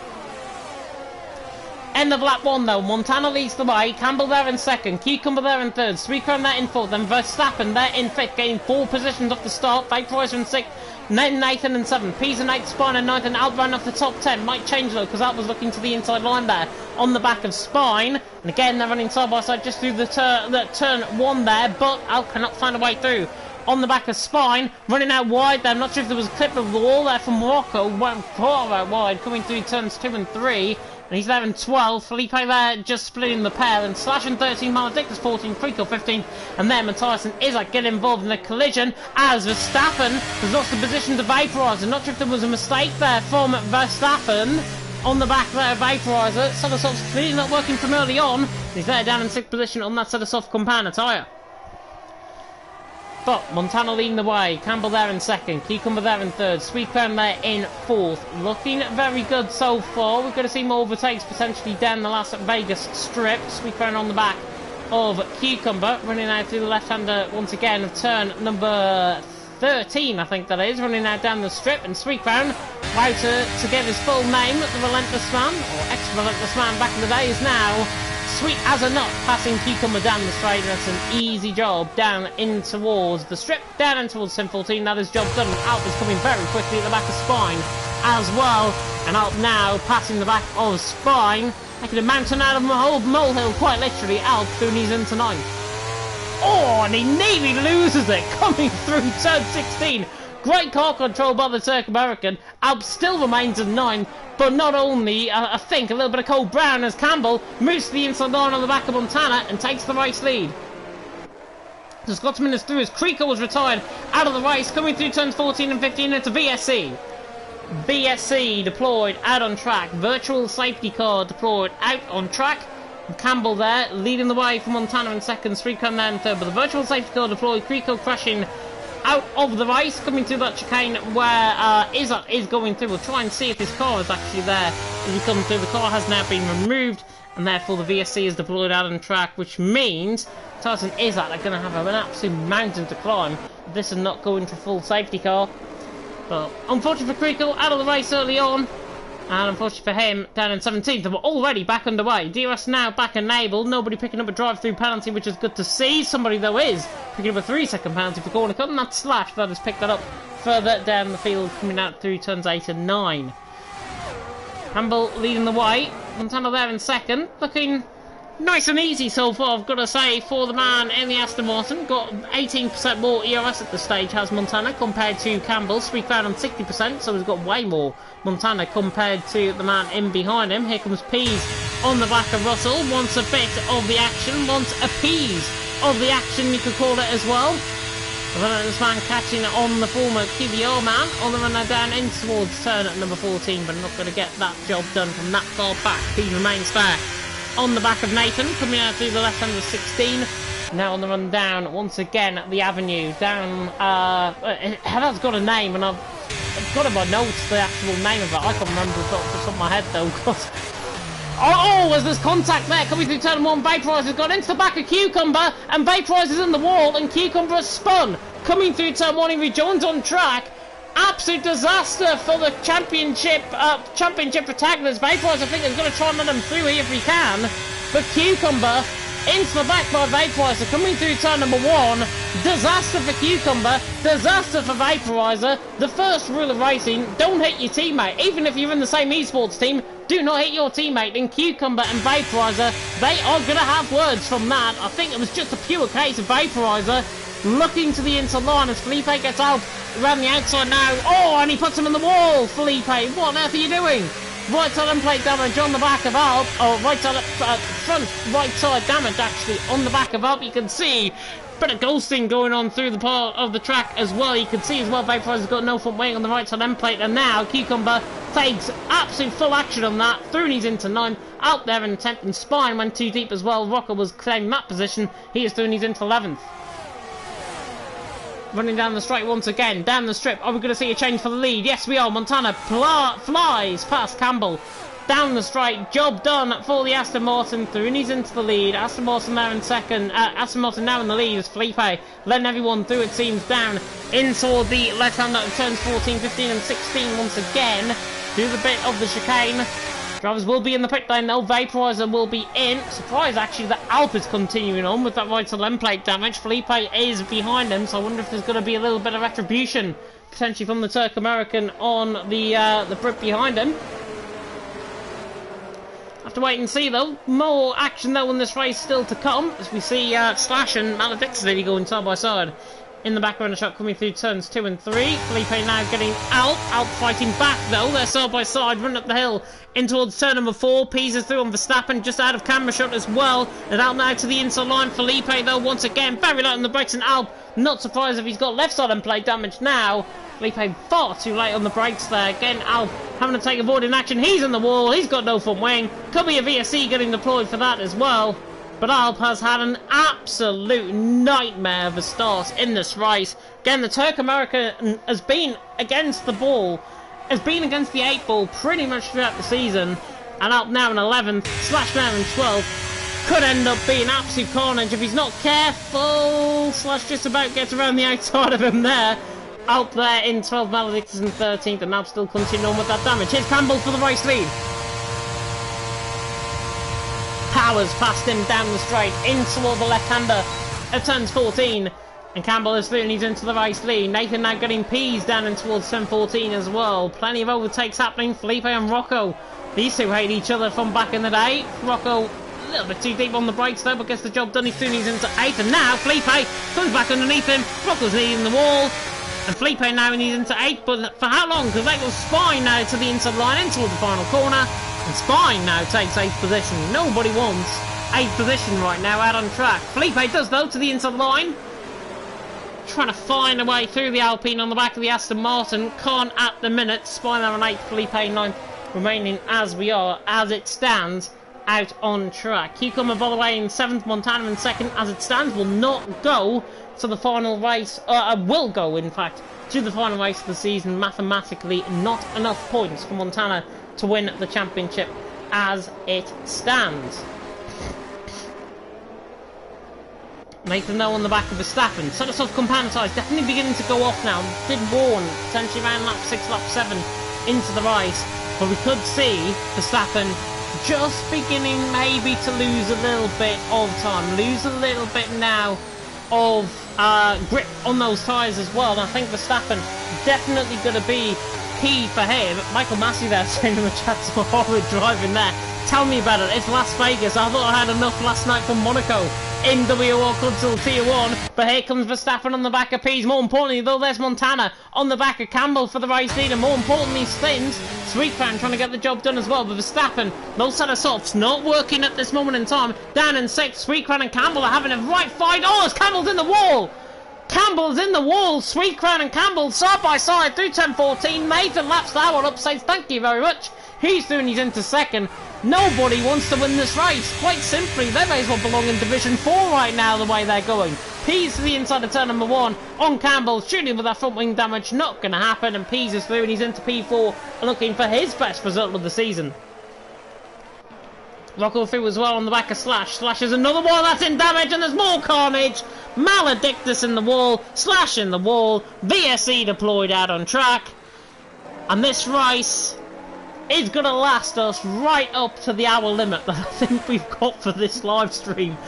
End of lap 1 though. Montana leads the way. Campbell there in 2nd. Cucumber there in 3rd. Sweetground there in 4th. Then Verstappen there in 5th, gaining 4 positions off the start. Vaporizer in 6th. Nathan in 7th. Pease in 8th. Spine in 9th. And Alp ran off the top 10. Might change though, because Alp was looking to the inside line there on the back of Spine. And again, they're running side by side just through the turn 1 there, but Alp cannot find a way through. On the back of Spine, running out wide there. I'm not sure if there was a clip of the wall there from Morocco. Went far out wide, coming through turns 2 and 3. And he's there in 12. Felipe there just splitting the pair. And slashing 13, Maledictus 14, Frico 15. And then Matthias and Izzard get involved in the collision as Verstappen has lost the position to Vaporizer. I'm not sure if there was a mistake there from Verstappen. On the back there, Vaporizer. Set of softs clearly not working from early on. He's there down in 6th position on that set of soft compound tyre. But Montana leading the way. Campbell there in 2nd. Cucumber there in 3rd. Sweetground there in 4th. Looking very good so far. We're going to see more overtakes potentially down the Las Vegas strip. Sweetground on the back of Cucumber. Running out through the left-hander once again of turn number 13, I think that is. Running out down the strip. And Sweetground, wow, to get his full name, the Relentless Man, or ex-Relentless Man back in the day, is now Sweet as a Nut, passing Cucumber down the straight. That's an easy job down in towards the strip, down in towards Sim 14. That is job done. Alp is coming very quickly at the back of Spine as well. And Alp now passing the back of Spine, making a mountain out of a whole molehill, quite literally. Alp doing his into 9th. Oh, and he nearly loses it coming through turn 16. Great car control by the Turk American. Alp still remains in 9th, but not only, I think, a little bit of cold brown as Campbell moves to the inside line on the back of Montana and takes the race lead. The Scotsman is through as Creco was retired out of the race, coming through turns 14 and 15 into VSC. VSC deployed out on track. Virtual safety car deployed out on track. Campbell there, leading the way for Montana in 2nd, Sweetcombe there in 3rd, but the virtual safety car deployed, Creco crashing out of the race, coming through that chicane where Izzard is going through. We'll try and see if his car is actually there as we come through. The car has now been removed, and therefore the VSC is deployed out on track, which means Tyson and Izzard are going to have an absolute mountain to climb. This is not going to full safety car. But unfortunately for Creco, out of the race early on. And unfortunately for him, down in 17th, and we're already back underway. DRS now back enabled. Nobody picking up a drive-through penalty, which is good to see. Somebody, though, is picking up a 3-second penalty for corner cut, and that's Slash that has picked that up further down the field, coming out through turns 8 and 9. Campbell leading the way. Montana there in second, looking nice and easy so far, I've got to say, for the man in the Aston Martin. Got 18% more ERS at the stage, has Montana, compared to Campbell. Sweep found on 60%, so he's got way more Montana compared to the man in behind him. Here comes Pease on the back of Russell. Wants a bit of the action, wants a piece of the action, you could call it as well. This man catching on the former QBR man on the runner down in towards turn at number 14, but not going to get that job done from that far back. Pease remains there. On the back of Nathan, coming out through the left hand of 16. Now on the run down, once again, the avenue. Down, that's got a name, and I've got in my notes the actual name of it. I can't remember the top of my head, though. Oh, there's contact there, coming through turn 1. Vaporizer's gone into the back of Cucumber, and Vaporizer's in the wall, and Cucumber has spun. Coming through turn 1, he rejoins on track. Absolute disaster for the championship protagonist. Vaporizer, I think, is going to try and let him through here if he can. But Cucumber into the back by Vaporizer, coming through turn number 1. Disaster for Cucumber, disaster for Vaporizer. The first rule of racing, don't hit your teammate. Even if you're in the same esports team, do not hit your teammate. And Cucumber and Vaporizer, they are going to have words from that. I think it was just a pure case of Vaporizer looking to the inside line as Felipe gets out around the outside now. Oh, and he puts him in the wall, Felipe. What on earth are you doing? Right side end plate damage on the back of Alp. Oh, right side, front right side damage actually on the back of Alp. You can see a bit of ghosting going on through the part of the track as well. You can see as well Vaporizer's got no front wing on the right side end plate, and now Cucumber takes absolute full action on that. Through into 9. Out there in 10th, and Spine went too deep as well. Rocker was claiming that position. He is through into 11th. Running down the straight once again, down the strip. Are we going to see a change for the lead? Yes, we are. Montana flies past Campbell. Down the straight, job done for the Aston Martin. Through into the lead. Aston Martin now in second. Aston Martin now in the lead as Felipe letting everyone through, it seems, down in toward the left-hand that turns 14, 15 and 16 once again. Do the bit of the chicane. Drivers will be in the pit lane though. Vaporizer will be in. Surprise actually that Alp is continuing on with that right side end plate damage. Felipe is behind him, so I wonder if there's going to be a little bit of retribution potentially from the Turk American on the Brit behind him. Have to wait and see though. More action though in this race still to come as we see Slash and Maledictus going side by side. In the back shot coming through turns 2 and 3. Felipe now getting out fighting back though. They're side by side, running up the hill in towards turn number 4. Pease is through on Verstappen, just out of camera shot as well. And out now to the inside line. Felipe though, once again, very light on the brakes, and Alp, not surprised if he's got left side end plate damage now. Felipe far too late on the brakes there. Again, Alp having to take avoiding action. He's in the wall, he's got no front wing. Could be a VSC getting deployed for that as well. But Alp has had an absolute nightmare of a start in this race. Again, the Turk American has been against the ball, has been against the 8 ball pretty much throughout the season. And Alp now in 11th, Slash now in 12th. Could end up being absolute carnage if he's not careful. Slash just about gets around the outside of him there. Alp there in 12th, Maledictus in 13th, and Alp still continuing on with that damage. Here's Campbell for the race lead. Powers past him down the straight, in toward the left-hander at turns 14. And Campbell is through and he's into the race lead. Nathan now getting Pease down in towards turn 14 as well. Plenty of overtakes happening. Felipe and Rocco. These two hate each other from back in the day. Rocco a little bit too deep on the brakes though, but gets the job done. He's through and he's into 8th. And now Felipe comes back underneath him. Rocco's leading the wall. And Felipe now and he's into 8th. But for how long? Because they go Spine now to the inside line in toward the final corner. And Spine now takes 8th position. Nobody wants 8th position right now out on track. Felipe does though to the inside line. Trying to find a way through the Alpine on the back of the Aston Martin. Can't at the minute. Spine there on 8th, Felipe 9th. Remaining as we are, as it stands, out on track. Cucumber by the way in 7th, Montana in 2nd. As it stands, will not go to the final race. Will go, in fact, to the final race of the season. Mathematically, not enough points for Montana to win the championship as it stands. Nathan though on the back of Verstappen. Sort of self-compound size definitely beginning to go off now. Did warn potentially around lap 6, lap 7 into the race. But we could see Verstappen just beginning maybe to lose a little bit of time, lose a little bit now of grip on those tyres as well. And I think Verstappen definitely going to be key for him. Michael Massey there saying in the chat, so horrid driving there. Tell me about it. It's Las Vegas. I thought I had enough last night from Monaco in WO Console Tier 1. But here comes Verstappen on the back of Pease. More importantly, though, there's Montana on the back of Campbell for the race lead. And more importantly, Stins, Sweetfan trying to get the job done as well. But Verstappen, those set of softs not working at this moment in time. Down in 6th, Sweetfan and Campbell are having a right fight. Oh, Campbell's in the wall! Campbell's in the wall. Sweetcrown and Campbell side by side through 10-14. Nathan laps that one up, says thank you very much. He's through and he's into 2nd. Nobody wants to win this race. Quite simply, they may as well belong in Division 4 right now the way they're going. Pease to the inside of turn number 1 on Campbell, shooting with that front wing damage, not going to happen, and Pease is through and he's into P4 looking for his best result of the season. Rocco through as well on the back of Slash. Slash is another one that's in damage and there's more carnage. Maledictus in the wall, Slash in the wall, VSE deployed out on track. And this race is going to last us right up to the hour limit that I think we've got for this live stream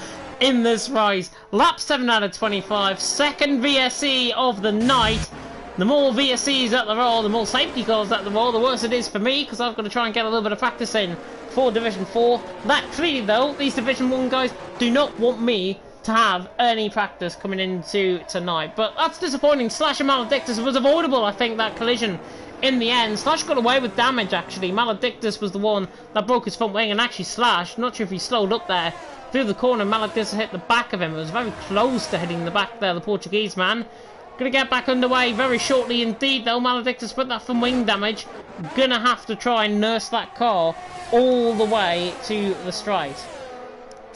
in this race. Lap 7 out of 25, second VSE of the night. The more VSEs that there are, the more safety cars that there are, the worse it is for me, because I've got to try and get a little bit of practice in for Division 4. That clearly, though, these Division 1 guys do not want me to have any practice coming into tonight. But that's disappointing. Slash and Maledictus was avoidable, I think, that collision in the end. Slash got away with damage, actually. Maledictus was the one that broke his front wing, and actually Slash, not sure if he slowed up there, through the corner. Maledictus hit the back of him. It was very close to hitting the back there, the Portuguese man. Gonna get back underway very shortly indeed, though. Maledictus put that front wing damage. Gonna have to try and nurse that car all the way to the straight.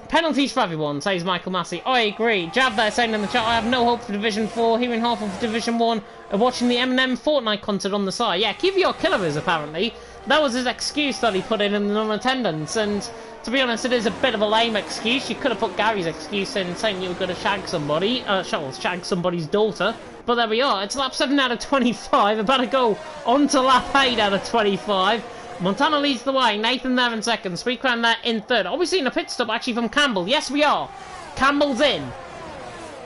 Penalties for everyone, says Michael Massey. I agree. Jab there saying in the chat, I have no hope for Division 4, hearing half of Division 1, and watching the M&M Fortnite concert on the side. Yeah, QVR Killer is apparently. That was his excuse that he put in the non-attendance, and to be honest, it is a bit of a lame excuse. You could have put Gary's excuse in, saying you were going to shag somebody, shag somebody's daughter, but there we are. It's lap 7 out of 25, about to go on to lap 8 out of 25. Montana leads the way, Nathan there in 2nd, Sweetcrown there in 3rd. Are we seeing a pit stop actually from Campbell? Yes, we are. Campbell's in.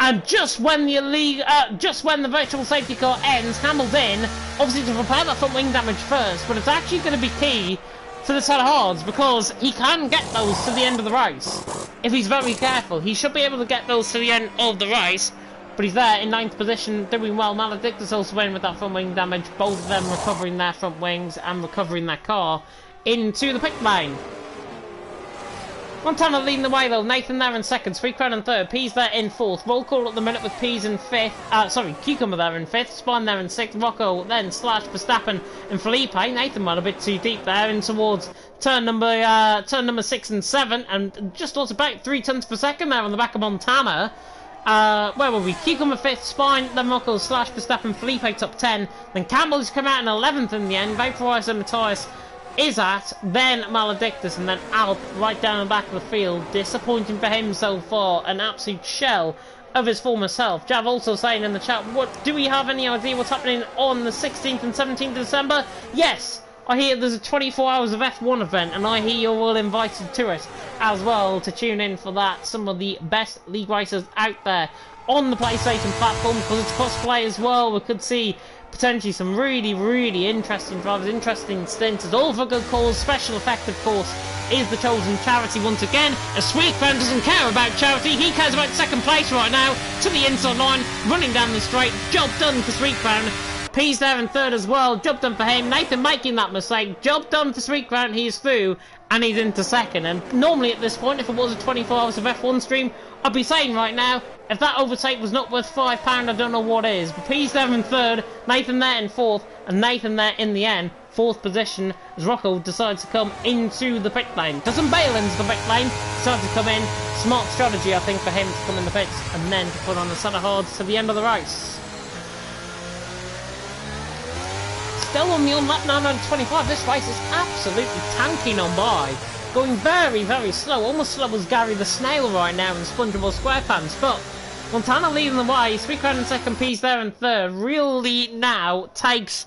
And just when the virtual safety car ends, Campbell's in, obviously to repair that front wing damage first, but it's actually going to be key for the set of hards because he can get those to the end of the race. If he's very careful, he should be able to get those to the end of the race. But he's there in 9th position, doing well. Maledictus also in with that front wing damage. Both of them recovering their front wings and recovering their car into the pit lane. Montana leading the way though. Nathan there in 2nd, Sweetcrown in 3rd, Pease there in 4th. Roll call at the minute with Pease in 5th. Cucumber there in 5th, Spine there in 6th, Rocco then Slash, Verstappen and Felipe. Nathan went a bit too deep there in towards turn number 6 and 7, and just lost about 3 tons per second there on the back of Montana. Where were we? Cucumber 5th, Spine, then Rocco, Slash, Verstappen, Felipe top 10. Then Campbell's come out in 11th in the end. Vaporizer and Matthias is at, then Maledictus, and then Alp right down the back of the field. Disappointing for him so far. An absolute shell of his former self. Jav also saying in the chat, do we have any idea what's happening on the 16th and 17th of December? Yes! I hear there's a 24 hours of F1 event, and I hear you're all invited to it as well to tune in for that. Some of the best league racers out there on the PlayStation platform, because it's cross-play as well. We could see potentially some really, really interesting drivers, interesting stints. It's all for good cause. Special Effect, of course, is the chosen charity once again. A Sweetcrown doesn't care about charity. He cares about 2nd place right now. To the inside line, running down the straight. Job done for Sweetcrown. Pease there in 3rd as well. Job done for him. Nathan making that mistake. Job done for Sweetcrown. He is through and he's into 2nd. And normally at this point, if it was a 24 hours of F1 stream, I'd be saying right now, if that overtake was not worth £5, I don't know what is. But Pease there in 3rd, Nathan there in 4th, and Nathan there in the end, 4th position, as Rocco decides to come into the pit lane. Doesn't bail into the pit lane, decides to come in. Smart strategy, I think, for him to come in the pits and then to put on a set of hards to the end of the race. Still on the lap 9 out of 25, this race is absolutely tanking on by. Going very, very slow, almost slow as Gary the Snail right now in SpongeBob SquarePants. But Montana leading the way, Sweetcrown in 2nd, Pease there in 3rd, really now takes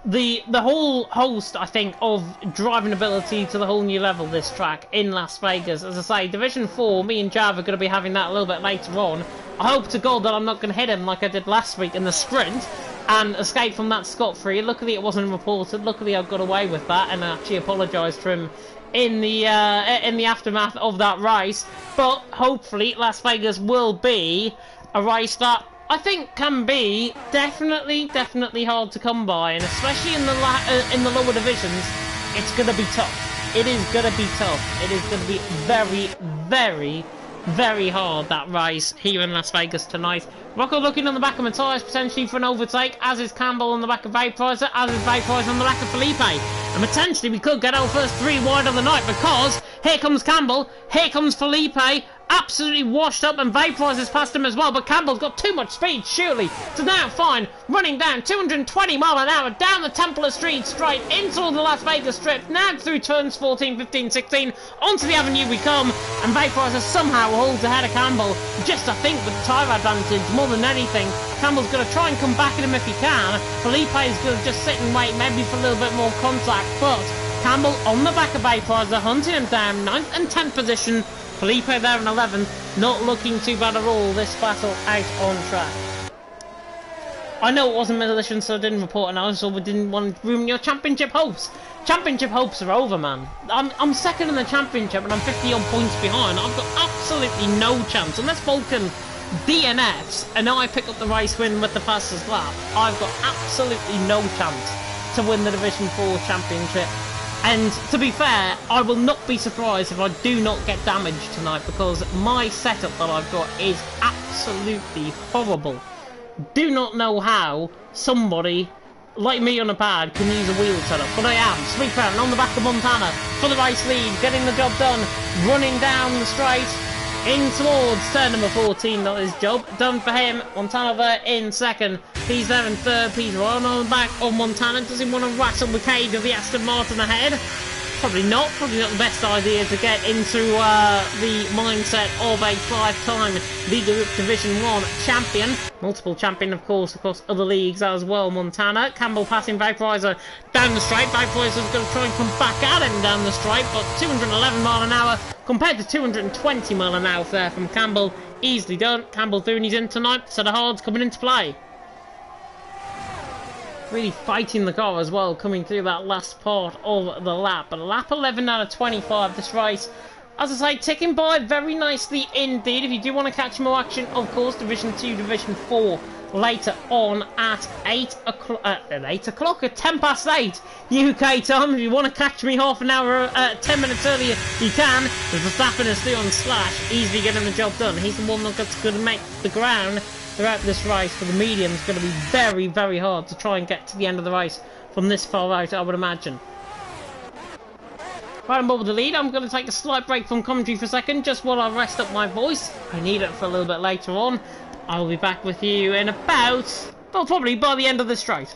the whole host, I think, of driving ability to the whole new level this track in Las Vegas. As I say, Division 4, me and Jav are going to be having that a little bit later on. I hope to God that I'm not going to hit him like I did last week in the sprint and escape from that scot-free. Luckily it wasn't reported, luckily I got away with that and I actually apologised to him in the aftermath of that race. But hopefully Las Vegas will be a race that I think can be definitely hard to come by, and especially in the lower divisions, it's going to be tough. It is going to be tough. It is going to be very hard, that race here in Las Vegas tonight. Rocco looking on the back of Matthias, potentially for an overtake, as is Campbell on the back of Vaporizer, as is Vaporizer on the back of Felipe. And potentially we could get our first 3 wide of the night, because here comes Campbell, here comes Felipe, absolutely washed up, and Vaporizer's past him as well, but Campbell's got too much speed, surely, to now find, running down 220 mile an hour down the Templar Street straight into the Las Vegas Strip, now through turns 14, 15, 16, onto the avenue we come, and Vaporizer somehow holds ahead of Campbell, just I think with tyre advantage more than anything. Campbell's going to try and come back at him if he can. Felipe is going to just sit and wait, maybe for a little bit more contact, but Campbell on the back of Vaporizer, hunting him down, 9th and 10th position. Felipe there in 11th, not looking too bad at all, this battle out on track. I know it wasn't Milition, so I didn't report, and I also didn't want to ruin your championship hopes. Championship hopes are over, man. I'm second in the championship, and I'm 50 odd points behind. I've got absolutely no chance, unless Vulcan DNFs, and I pick up the race win with the fastest lap. I've got absolutely no chance to win the Division 4 championship. And to be fair, I will not be surprised if I do not get damaged tonight, because my setup that I've got is absolutely horrible. Do not know how somebody like me on a pad can use a wheel setup, but I am. Sweet Crown on the back of Montana for the race lead, getting the job done, running down the straight in towards turn number 14. That is job done for him. Montana there in second. He's there in third. He's right on the back of Montana. Does he want to rattle the cage of the Aston Martin ahead? Probably not. Probably not the best idea to get into the mindset of a 5-time League of Division 1 champion. Multiple champion, of course, across other leagues as well. Montana. Campbell passing Vaporizer down the straight. Vaporizer's going to try and come back at him down the straight, but 211 mile an hour compared to 220 mile an hour there from Campbell. Easily done. Campbell doing his in tonight, so the hard's coming into play. Really fighting the car as well, coming through that last part of the lap. But lap 11 out of 25, this race, as I say, ticking by very nicely indeed. If you do want to catch more action, of course, Division 2, Division 4 later on at 8 o'clock, at 10 past 8 UK time. If you want to catch me half an hour, 10 minutes earlier, you can. There's Verstappen is still on Slash, easily getting the job done. He's the one that's going to make the ground throughout this race. For the medium, it's going to be very hard to try and get to the end of the race from this far out, I would imagine. Right, I'm over the lead. I'm going to take a slight break from commentary for a second, just while I rest up my voice. I need it for a little bit later on. I'll be back with you in about, well, probably by the end of this straight.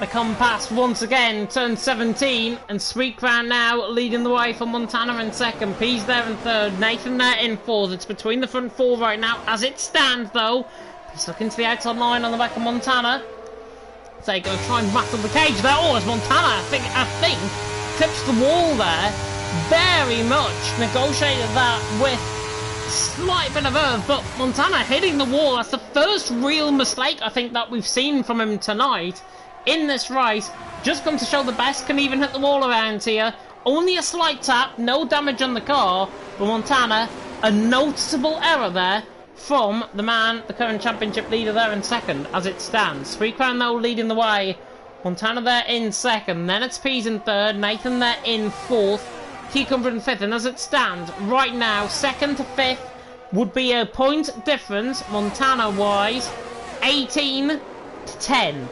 They come past once again, turn 17, and Sweet Crown now leading the way for Montana in second. P's there in third, Nathan there in fourth. It's between the front four right now as it stands though. He's looking to the outside line on the back of Montana. So they're going to try and rattle the cage there. Oh, it's Montana, I think tips the wall there. Very much negotiated that with slight bit of earth, but Montana hitting the wall. That's the first real mistake I think that we've seen from him tonight in this race. Just come to show the best can even hit the wall around here. Only a slight tap, no damage on the car, but Montana, a noticeable error there from the man, the current championship leader there in second as it stands. Sweet Crown though leading the way. Montana there in second, then it's Pease in third, Nathan there in fourth, Cucumber in fifth, and as it stands right now, second to fifth, would be a point difference, Montana-wise, 18 to 10.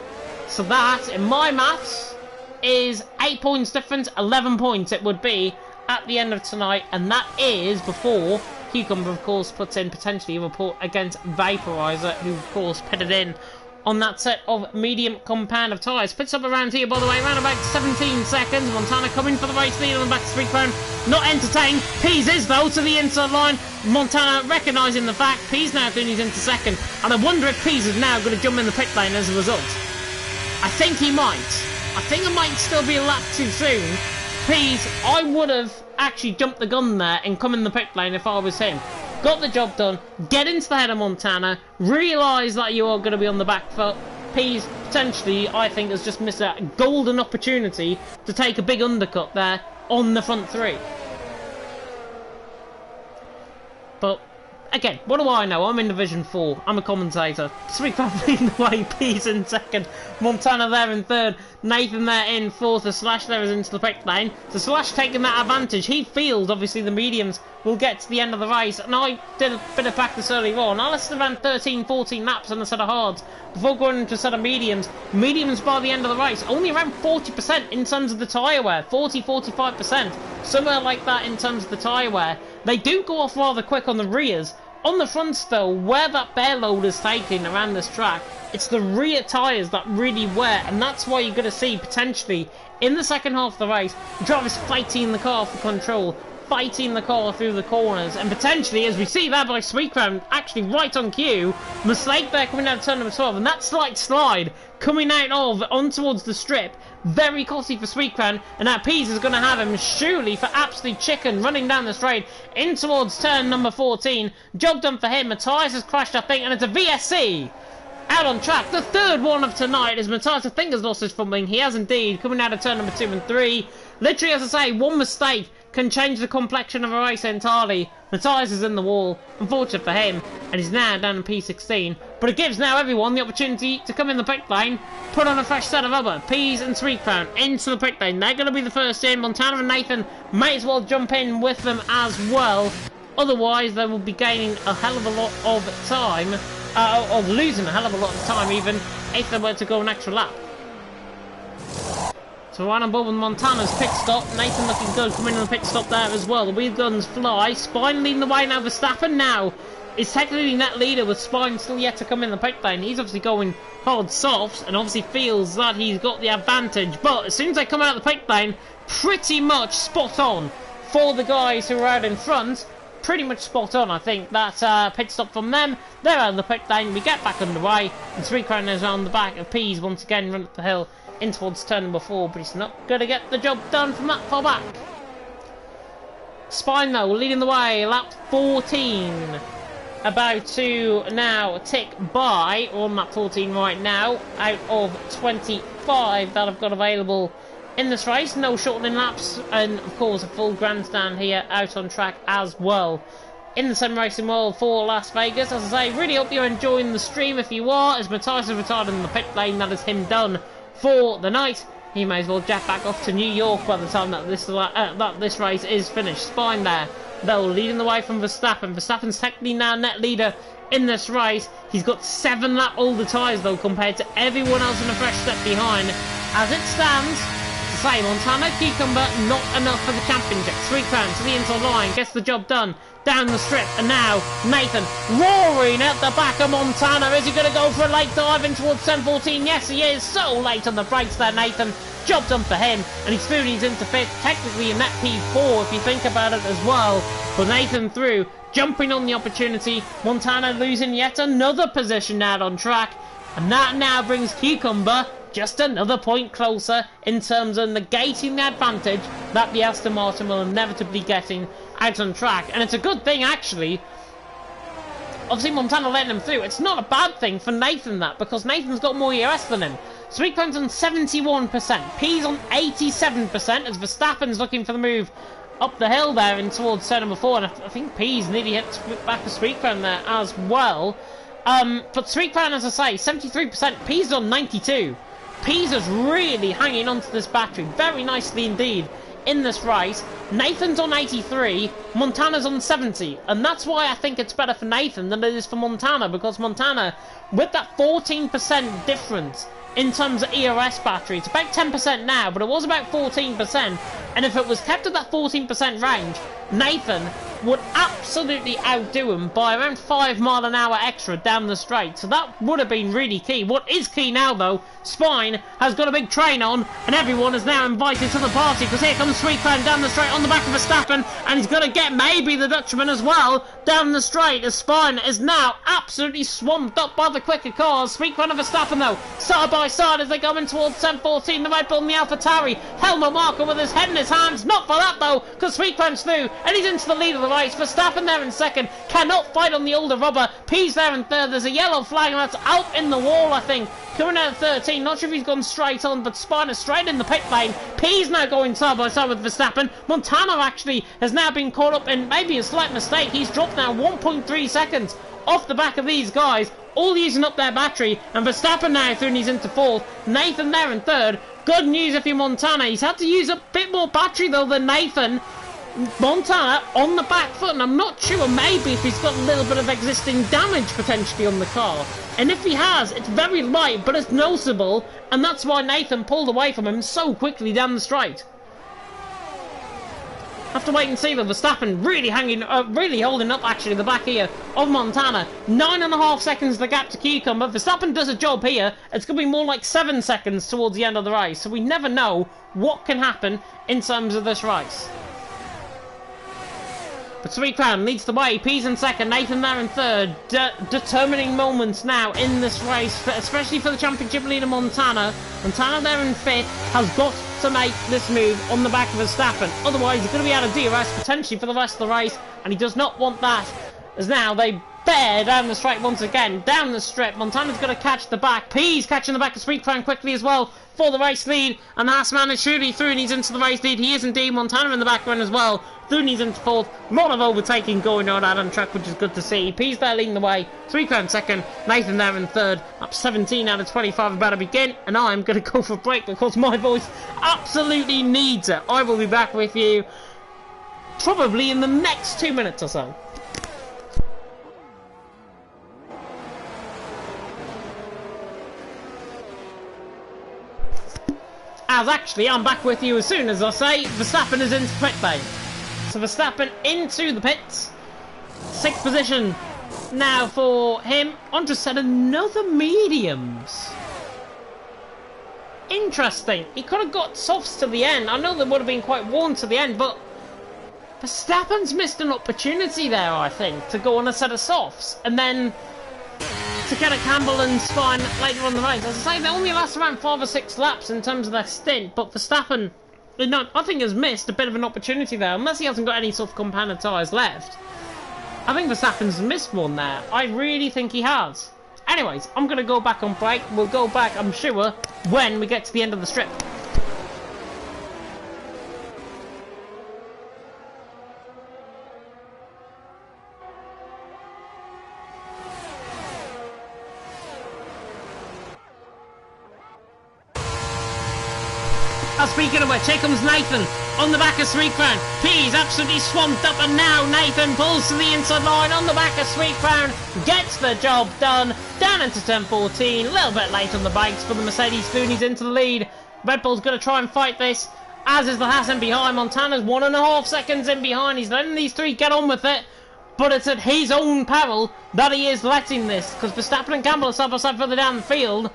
So that, in my maths, is 8 points difference, 11 points it would be at the end of tonight, and that is before Cucumber, of course, puts in potentially a report against Vaporizer, who, of course, pitted in on that set of medium compound of tyres. Pits up around here, by the way, around about 17 seconds. Montana coming for the race lead on the back of Street Crown. Not entertained. Pease is, though, to the inside line. Montana recognising the fact. Pease now doing his into second. And I wonder if Pease is now going to jump in the pit lane as a result. I think he might. I think it might still be a lap too soon. Pease, I would have actually jumped the gun there and come in the pit lane if I was him. Got the job done, get into the head of Montana, realise that you are going to be on the back foot. Pease, potentially, I think, has just missed a golden opportunity to take a big undercut there on the front three. But, again, what do I know? I'm in Division 4. I'm a commentator. Sweet leading the way, Pease in second. Montana there in third. Nathan there in fourth. The Slash there is into the pit lane. The Slash taking that advantage. He feels, obviously, the mediums will get to the end of the race. And I did a bit of practice earlier on. I lasted around 13, 14 laps on a set of hards before going into a set of mediums. Mediums by the end of the race, only around 40% in terms of the tyre wear. 40, 45%. Somewhere like that in terms of the tyre wear. They do go off rather quick on the rears. On the fronts, though, where that bear load is taking around this track, it's the rear tyres that really wear, and that's why you're going to see, potentially, in the second half of the race, drivers fighting the car for control, fighting the car through the corners, and potentially, as we see there by Sweet Crown, actually right on cue, mistake there coming out of turn number 12, and that slight slide coming out of, on towards the strip, very costly for Sweet Crown, and now Pease is going to have him surely for absolute chicken running down the straight in towards turn number 14. Job done for him. Matthias has crashed, I think, and it's a VSC out on track. The third one of tonight is Matthias, I think, has lost his fumbling. He has indeed, coming out of turn number 2 and 3. Literally, as I say, one mistake can change the complexion of a race entirely. Matthias is in the wall, unfortunate for him, and he's now down in P16. But it gives now everyone the opportunity to come in the pit lane, put on a fresh set of rubber. Pease and Sweet Crown into the pit lane. They're going to be the first in. Montana and Nathan may as well jump in with them as well. Otherwise, they will be gaining a hell of a lot of time, or losing a hell of a lot of time even, if they were to go an extra lap. So right on board with Montana's pit stop. Nathan looking good, coming in the pit stop there as well. The wheel guns fly. Spine leading the way now. Verstappen now is technically net leader, with Spine still yet to come in the pit lane. He's obviously going hard softs and obviously feels that he's got the advantage. But as soon as they come out of the pit lane, pretty much spot on for the guys who are out in front. Pretty much spot on, I think. That pit stop from them. They're out of the pit lane. We get back underway. And Sweet Crown is on the back of Pease once again, run up the hill in towards turn number 4, but he's not going to get the job done from that far back. Spine, though, leading the way, lap 14. About to now tick by, on lap 14 right now, out of 25 that I've got available in this race. No shortening laps, and of course a full grandstand here out on track as well. In the sim racing world for Las Vegas. As I say, really hope you're enjoying the stream. If you are, as Matthias is retired in the pit lane, that is him done for the night. He may as well jet back off to New York by the time that this race is finished. Spine there, though, leading the way from Verstappen. Verstappen's technically now net leader in this race. He's got 7 lap older tyres, though, compared to everyone else in a fresh step behind. As it stands, to say, Montana, Cucumber, not enough for the championship. Sweet Crown to the inside line, gets the job done down the strip, and now Nathan roaring at the back of Montana. Is he going to go for a late dive in towards 10-14? Yes, he is. So late on the brakes there, Nathan. Job done for him, and he's through. He's into 5th, technically a net P4 if you think about it as well. But Nathan through, jumping on the opportunity. Montana losing yet another position out on track, and that now brings Cucumber just another point closer in terms of negating the advantage that the Aston Martin will inevitably getting out on track. And it's a good thing, actually. Obviously, Montana letting him through. It's not a bad thing for Nathan, that, because Nathan's got more ERS than him. Sweet Crown's on 71%. P's on 87%, as Verstappen's looking for the move up the hill there and towards turn number 4. And I think P's nearly hit back to Sweet Crown there as well. But Sweet Crown, as I say, 73%. P's on 92%. Pease is really hanging onto this battery very nicely indeed in this race. Nathan's on 83, Montana's on 70, and that's why I think it's better for Nathan than it is for Montana, because Montana, with that 14% difference in terms of ERS battery, it's about 10% now, but it was about 14%, and if it was kept at that 14% range, Nathan would absolutely outdo him by around 5 mile an hour extra down the straight. So that would have been really key. What is key now, though, Spine has got a big train on, and everyone is now invited to the party, because here comes Sweet Crown down the straight on the back of Verstappen, and he's going to get maybe the Dutchman as well down the straight, as Spine is now absolutely swamped up by the quicker cars. Sweet Crown and Verstappen, though, side by side as they go in towards 10-14, the Red Bull and the AlphaTauri. Helmut Marko with his head in his hands, not for that though, because Sweet Crown's through, and he's into the lead of the race. Verstappen there in second, cannot fight on the older rubber. P's there in third, there's a yellow flag, and that's out in the wall, I think. Coming out of 13, not sure if he's gone straight on, but Spiner straight in the pit lane. P's now going side by side with Verstappen. Montana actually has now been caught up in maybe a slight mistake. He's dropped now 1.3 seconds off the back of these guys, all using up their battery, and Verstappen now through and he's into fourth. Nathan there in third. Good news if you're Montana. He's had to use a bit more battery though than Nathan. Montana on the back foot, and I'm not sure, maybe if he's got a little bit of existing damage potentially on the car, and if he has, it's very light but it's noticeable, and that's why Nathan pulled away from him so quickly down the straight. Have to wait and see though. Verstappen really really holding up actually the back here of Montana. 9.5 seconds the gap to Cucumber. Verstappen does a job here. It's going to be more like 7 seconds towards the end of the race, so we never know what can happen in terms of this race. But Sweet Crown leads the way. P's in second, Nathan there in third. Determining moments now in this race, especially for the championship leader Montana. Montana there in fifth has got to make this move on the back of Verstappen. Otherwise, he's going to be out of DRS potentially for the rest of the race, and he does not want that. As now they bear down the straight once again, down the strip. Montana's going to catch the back. P's catching the back of Sweet Crown quickly as well for the race lead, and the Haasman is surely through and he's into the race lead. He is indeed. Montana in the background as well. Through and he's into fourth. A lot of overtaking going on out on track, which is good to see. P's there leading the way. Sweet Crown second. Nathan there in third. Up 17 out of 25 about to begin, and I'm going to go for a break because my voice absolutely needs it. I will be back with you probably in the next 2 minutes or so. As actually, I'm back with you as soon as I say Verstappen is into pit lane. So Verstappen into the pits. 6th position now for him. Andres said another mediums. Interesting. He could have got softs to the end. I know they would have been quite worn to the end, but Verstappen's missed an opportunity there, I think, to go on a set of softs. And then to get a Campbell and Spine later on the race. As I say, they only last around 5 or 6 laps in terms of their stint, but Verstappen, I think, has missed a bit of an opportunity there, unless he hasn't got any soft compounded tyres left. I think Verstappen's missed one there. I really think he has. Anyways, I'm going to go back on break. We'll go back, I'm sure, when we get to the end of the strip. Speaking of which, here comes Nathan on the back of Sweet Crown. P's absolutely swamped up, and now Nathan pulls to the inside line on the back of Sweet Crown, gets the job done, down into 10-14, a little bit late on the bikes for the Mercedes Goonies into the lead. Red Bull's going to try and fight this, as is the Haas in behind. Montana's 1.5 seconds in behind. He's letting these three get on with it, but it's at his own peril that he is letting this, because Verstappen and Campbell are side by side further down the field.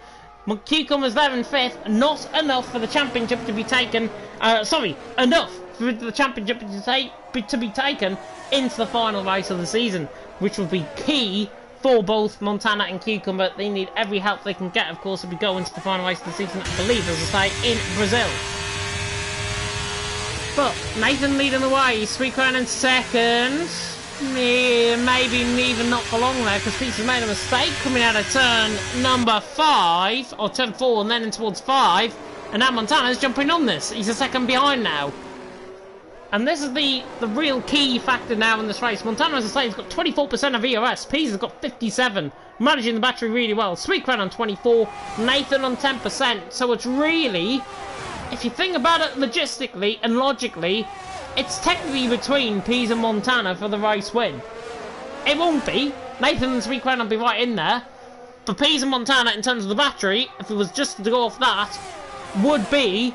Cucumber's there in 5th, not enough for the championship to be taken, enough for the championship to be taken into the final race of the season, which will be key for both Montana and Cucumber. They need every help they can get, of course, if we go into the final race of the season, I believe, as I say, in Brazil. But Nathan leading the way, Sweet Crown in second. Maybe even not for long there, because Pete's made a mistake coming out of turn number 5, or turn 4, and then in towards 5, and now Montana's jumping on this. He's a second behind now. And this is the real key factor now in this race. Montana, as I say, has got 24% of ERS. Pete's has got 57%, managing the battery really well. Sweet Crown on 24%, Nathan on 10%, so it's really if you think about it logistically and logically, it's technically between Pease and Montana for the race win. It won't be. Nathan and Sweet Crown will be right in there. For Pease and Montana, in terms of the battery, if it was just to go off that, would be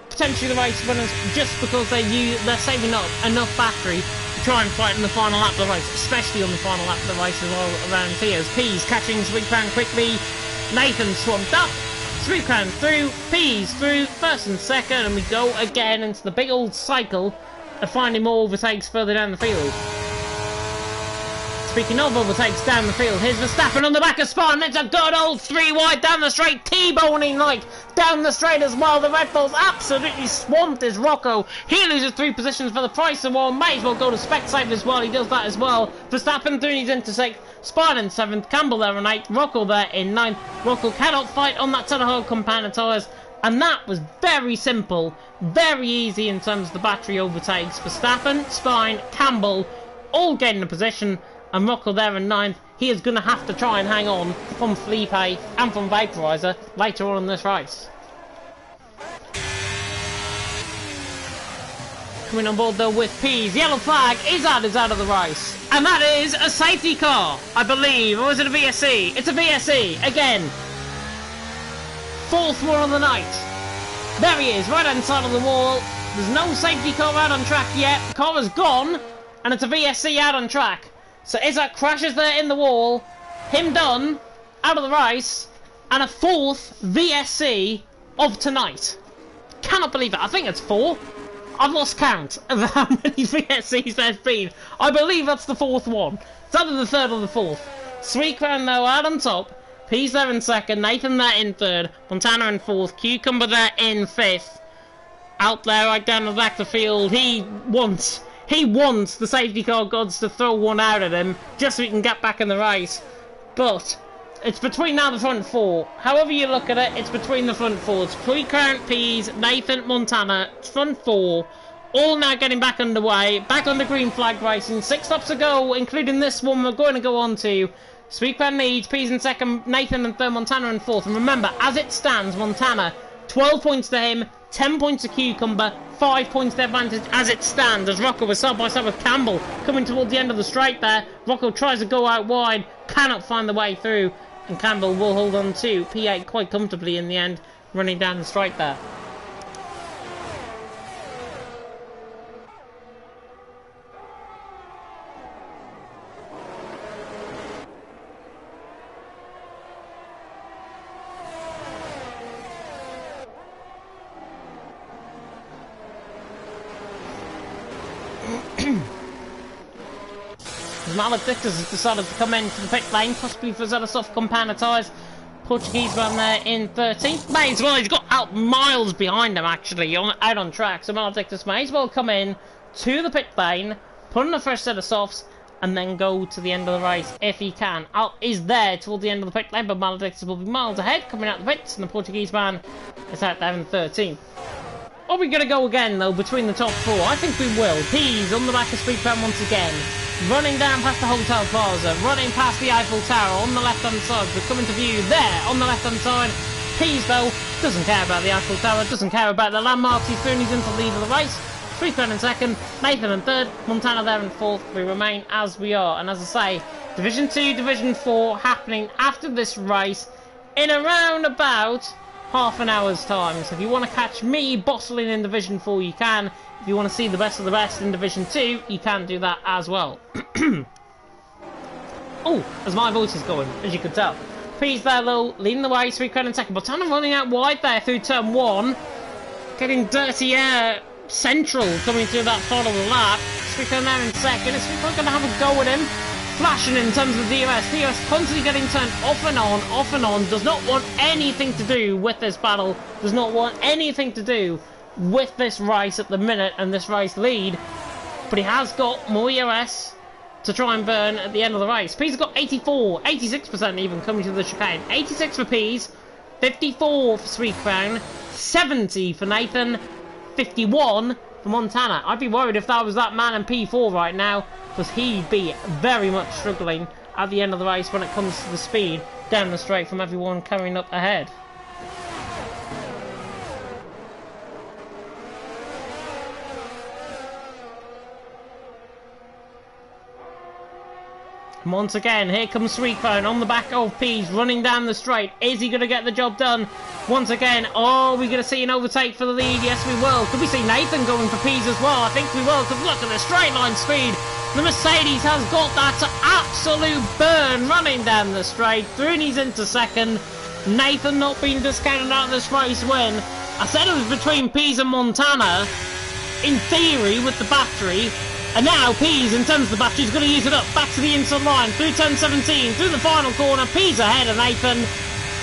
potentially the race winners just because they're saving up enough battery to try and fight in the final lap of the race, especially on the final lap of the race as well around here. As Pease catching Sweet Crown quickly, Nathan swamped up, Sweet Crown through, Pease through, first and second, and we go again into the big old cycle of finding more overtakes further down the field. Speaking of overtakes down the field, here's Verstappen on the back of Spa, and it's a good old 3 wide down the straight, T-boning like down the straight as well. The Red Bull's absolutely swamped as Rocco. He loses 3 positions for the price of 1. May as well go to Specsavers as well. He does that as well. Verstappen doing his into 6th, Spa in 7th, Campbell there in 8th, Rocco there in 9th. Rocco cannot fight on that set of hard compound tyres, and that was very simple, very easy in terms of the battery overtakes. Verstappen, Spine, Campbell all getting a position. And Rocco there in 9th. He is going to have to try and hang on from Felipe and from Vaporizer later on in this race. Coming on board though with Pease. Yellow flag is out of the race. And that is a safety car, I believe. Or is it a VSC? It's a VSC. Again. 4th one on the night. There he is, right hand side of the wall. There's no safety car out on track yet. The car is gone. And it's a VSC out on track. So Isaac crashes there in the wall, him done, out of the race, and a 4th VSC of tonight. Cannot believe it. I think it's 4. I've lost count of how many VSCs there's been. I believe that's the 4th one. It's either the 3rd or the 4th. Sweet Crown though out on top. Pease there in 2nd, Nathan there in 3rd, Montana in 4th, Cucumber there in 5th. Out there right down the back of the field, he wants the safety car gods to throw one out at him, just so he can get back in the race. But it's between now the front 4. However you look at it, it's between the front 4. It's Sweet Crown, Pease, Nathan, Montana, front 4. All now getting back underway, back on the green flag racing. 6 stops to go, including this one we're going to go on to. Sweet Crown leads, Pease in 2nd, Nathan in 3rd, Montana in 4th. And remember, as it stands, Montana, 12 points to him, 10 points to Cucumber, 5 points to advantage as it stands, as Rocco was side by side with Campbell coming toward the end of the straight there. Rocco tries to go out wide, cannot find the way through, and Campbell will hold on to P8 quite comfortably in the end, running down the straight there. Maledictus has decided to come into the pit lane, possibly for a soft compound of tyres. Portuguese man there in 13th. May as well, he's got out miles behind him actually, out on track. So Maledictus may as well come in to the pit lane, put on the first set of softs, and then go to the end of the race if he can. Out is there toward the end of the pit lane, but Maledictus will be miles ahead coming out the pits, and the Portuguese man is out there in 13th. Are we going to go again, though, between the top 4? I think we will. Pease on the back of Sweet Crown once again. Running down past the Hotel Plaza. Running past the Eiffel Tower on the left-hand side. We're coming to view there on the left-hand side. Pease, though, doesn't care about the Eiffel Tower. Doesn't care about the landmarks. He's through and he's into the lead of the race. Sweet Crown in 2nd. Nathan in 3rd. Montana there in 4th. We remain as we are. And as I say, Division 2, Division 4 happening after this race in around about half an hour's time. So if you want to catch me bottling in Division 4, you can. If you want to see the best of the best in Division 2, you can do that as well. Oh, as my voice is going, as you can tell. Pease there though, leading the way, Sweet Crown in 2nd. Botana running out wide there through turn 1. Getting dirty air central coming through that final lap. Sweet Crown there in 2nd. Is Sweet Crown going to have a go at him? Flashing in terms of the DRS. DRS constantly getting turned off and on, does not want anything to do with this battle, does not want anything to do with this race at the minute and this race lead, but he has got more ERS to try and burn at the end of the race. Pease has got 84, 86% even coming to the chicane. 86 for Pease, 54 for Sweet Crown, 70 for Nathan, 51 for Montana. I'd be worried if that was that man in P4 right now, because he'd be very much struggling at the end of the race when it comes to the speed down the straight from everyone coming up ahead. And once again, here comes Sweetcrown on the back of Peas, running down the straight. Is he going to get the job done? Once again, are we going to see an overtake for the lead? Yes, we will. Could we see Nathan going for Peas as well? I think we will, because look at the straight line speed. The Mercedes has got that absolute burn running down the straight. Bruni's into second. Nathan not being discounted out of this race win. I said it was between Peas and Montana, in theory, with the battery. And now Peas, in terms of the battery, is going to use it up. Back to the inside line, through turn 17, through the final corner. Peas ahead of Nathan.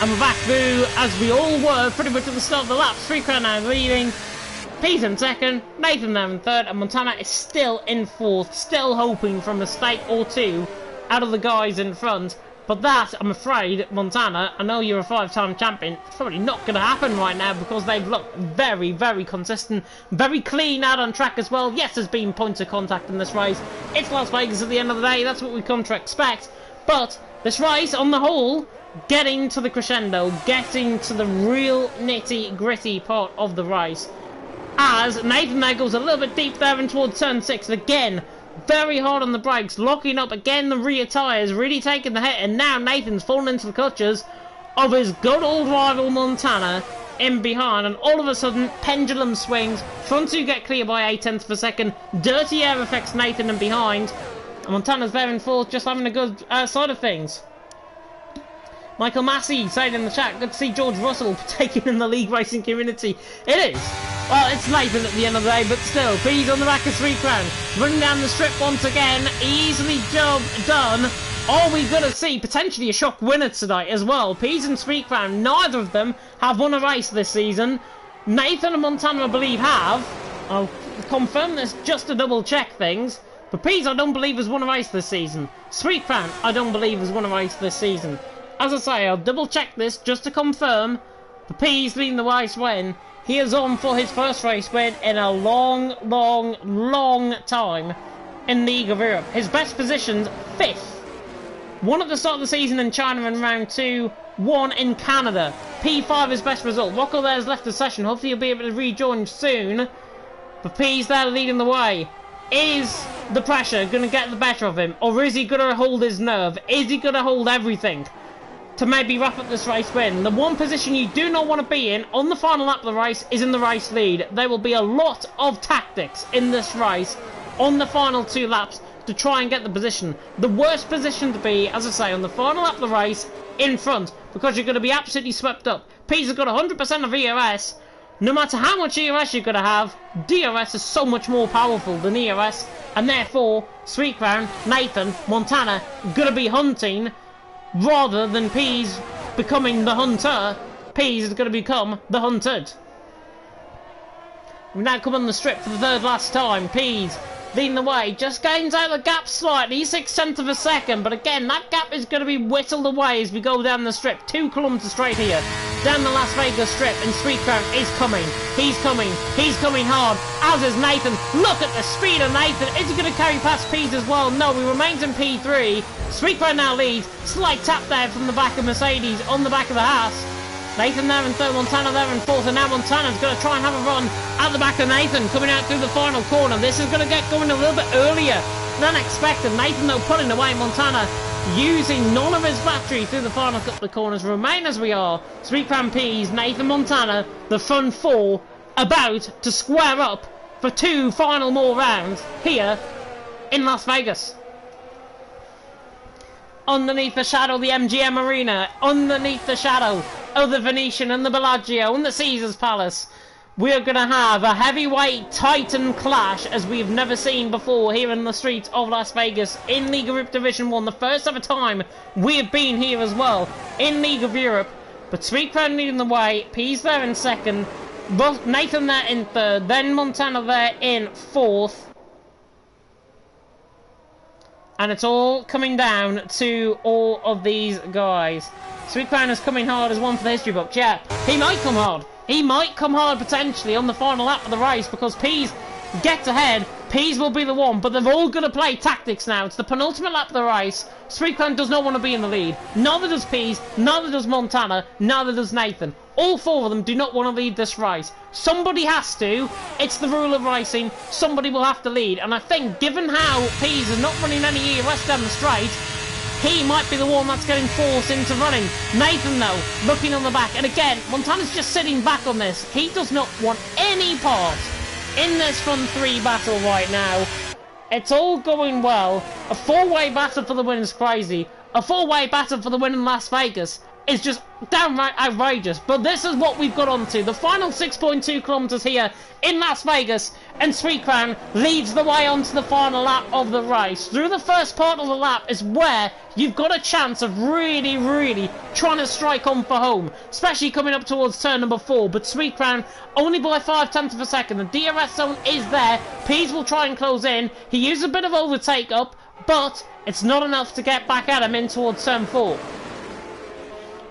And we're back through, as we all were, pretty much at the start of the lap. Sweetcrown now leading. Peas in second, Nathan now in third, and Montana is still in fourth. Still hoping for a mistake or two out of the guys in front. But that, I'm afraid, Montana, I know you're a 5-time champion, it's probably not going to happen right now because they've looked very, very consistent, very clean out on track as well. Yes, there's been points of contact in this race. It's Las Vegas at the end of the day, that's what we come to expect. But this race, on the whole, getting to the crescendo, getting to the real nitty-gritty part of the race. As Nathan there goes a little bit deep there and towards turn 6, again, very hard on the brakes, locking up again the rear tyres, really taking the hit, and now Nathan's fallen into the clutches of his good old rival Montana in behind, and all of a sudden, pendulum swings, front two get clear by 0.8 per second, dirty air affects Nathan and behind, and Montana's there in fourth, just having a good side of things. Michael Massey saying in the chat, good to see George Russell taking in the league racing community. It is. Well, it's Nathan at the end of the day, but still, Peas on the back of Sweetcrown, running down the strip once again, easily job done. Are we going to see potentially a shock winner tonight as well? Peas and Sweetcrown, neither of them have won a race this season. Nathan and Montana, I believe, have. I'll confirm this just to double check things. But Peas, I don't believe, has won a race this season. Sweetcrown, I don't believe, has won a race this season. As I say, I'll double check this just to confirm. The Peas leading the race win. He is on for his first race win in a long, long, long time in League of Europe. His best position's 5th. 1 at the start of the season in China in round 2. 1 in Canada. P5 his best result. Rocco there's left the session. Hopefully he'll be able to rejoin soon. But Peas there leading the way. Is the pressure going to get the better of him? Or is he going to hold his nerve? Is he going to hold everything to maybe wrap up this race win? The one position you do not want to be in on the final lap of the race is in the race lead. There will be a lot of tactics in this race on the final 2 laps to try and get the position. The worst position to be, as I say, on the final lap of the race, in front, because you're going to be absolutely swept up. Peas have got 100% of ERS. No matter how much ERS you're going to have, DRS is so much more powerful than ERS, and therefore, Sweetcrown, Nathan, Montana, going to be hunting. Rather than Peas becoming the hunter, Peas is going to become the hunted. We've now come on the strip for the 3rd last time. Peas leading the way, just gains out the gap slightly, 0.6 of a second, but again, that gap is going to be whittled away as we go down the strip. 2 kilometres straight here, down the Las Vegas strip, and Sweetcrown is coming. He's coming hard, as is Nathan. Look at the speed of Nathan. Is he going to carry past Peas as well? No, he remains in P3. Sweetcrown now leads. Slight tap there from the back of Mercedes on the back of the Haas. Nathan there in third, Montana there in fourth, and now Montana's going to try and have a run at the back of Nathan, coming out through the final corner. This is going to get going a little bit earlier than expected. Nathan, though, pulling away. Montana using none of his battery through the final couple of corners. Remain as we are. Sweetcrown, Peas, Nathan, Montana, the front 4, about to square up for 2 final more rounds here in Las Vegas. Underneath the shadow of the MGM Arena, underneath the shadow of the Venetian and the Bellagio and the Caesars Palace, we're going to have a heavyweight titan clash as we've never seen before here in the streets of Las Vegas in League of Europe Division 1. The first ever time we have been here as well in League of Europe. But Sweetcrown leading the way, Peas there in second, Nathan there in third, then Montana there in fourth. And it's all coming down to all of these guys. Sweetcrown is coming hard as one for the history books. Yeah, he might come hard. He might come hard potentially on the final lap of the race because Peas gets ahead. Peas will be the one, but they're all going to play tactics now. It's the penultimate lap of the race. Sweetcrown does not want to be in the lead. Neither does Peas, neither does Montana, neither does Nathan. All 4 of them do not want to lead this race. Somebody has to. It's the rule of racing. Somebody will have to lead. And I think, given how Peas is not running any ERS down the straight, He might be the one that's getting forced into running. Nathan, though, looking on the back. And again, Montana's just sitting back on this. He does not want any part in this front three battle right now. It's all going well. A four-way battle for the win is crazy. A four-way battle for the win in Las Vegas is just downright outrageous. But this is what we've got onto. The final 6.2 kilometers here in Las Vegas, and Sweet Crown leads the way onto the final lap of the race. Through the first part of the lap is where you've got a chance of really trying to strike on for home, especially coming up towards turn number 4. But Sweet Crown only by 0.5 of a second. The DRS zone is there. Pease will try and close in. He used a bit of overtake up, but it's not enough to get back at him in towards turn 4.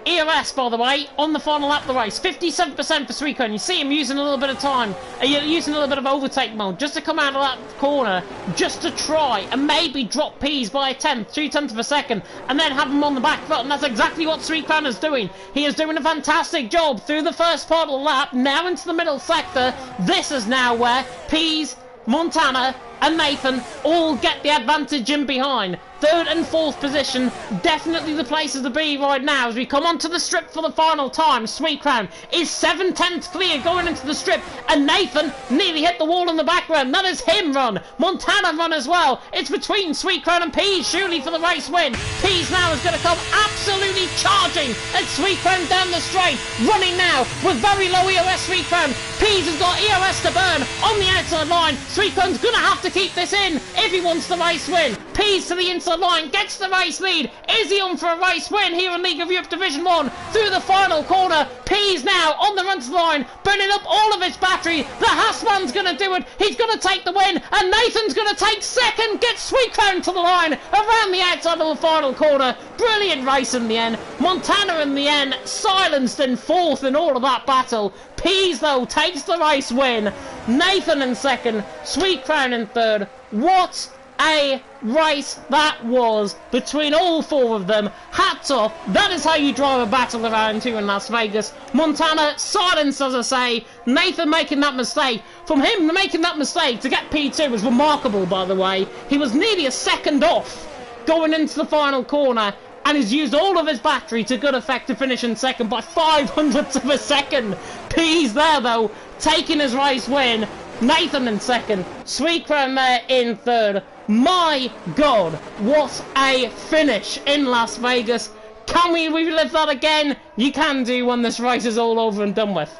EOS, by the way, on the final lap of the race, 57% for Sweet Crown. You see him using a little bit of time, using a little bit of overtake mode, just to come out of that corner, just to try and maybe drop Pease by 0.2 of a second, and then have him on the back foot, and that's exactly what Sweet Crown is doing. He is doing a fantastic job through the first part of the lap, now into the middle sector. This is now where Pease, Montana, and Nathan all get the advantage in behind. Third and fourth position, definitely the places to be right now as we come onto the strip for the final time. Sweet Crown is 7/10 clear going into the strip, and Nathan nearly hit the wall in the background. That is him run. Montana run as well. It's between Sweet Crown and Pease, surely for the race win. Pease now is going to come absolutely charging, and Sweet Crown down the straight, running now with very low EOS. Sweet Crown. Pease has got EOS to burn on the outside line. Sweet Crown's going to have to keep this in if he wants the race win. Pease to the inside line, gets the race lead. Is he on for a race win here in League of Europe Division 1? Through the final corner, Pease now on the run to the line, burning up all of his battery. The Hassman's going to do it. He's going to take the win, and Nathan's going to take second. Gets Sweet Crown to the line around the outside of the final corner. Brilliant race in the end. Montana in the end silenced in fourth in all of that battle. Pease, though, takes the race win. Nathan in second, Sweet Crown in third. What a race that was between all four of them. Hats off. That is how you drive a battle around here in Las Vegas. Montana silenced, as I say. Nathan making that mistake. From him making that mistake to get P2 was remarkable, by the way. He was nearly a second off going into the final corner, and he's used all of his battery to good effect to finish in second by 0.05 of a second. Pease there, though, taking his race win. Nathan in second. Sweet Crown there in third. My God, what a finish in Las Vegas. Can we relive that again? You can do when this race is all over and done with.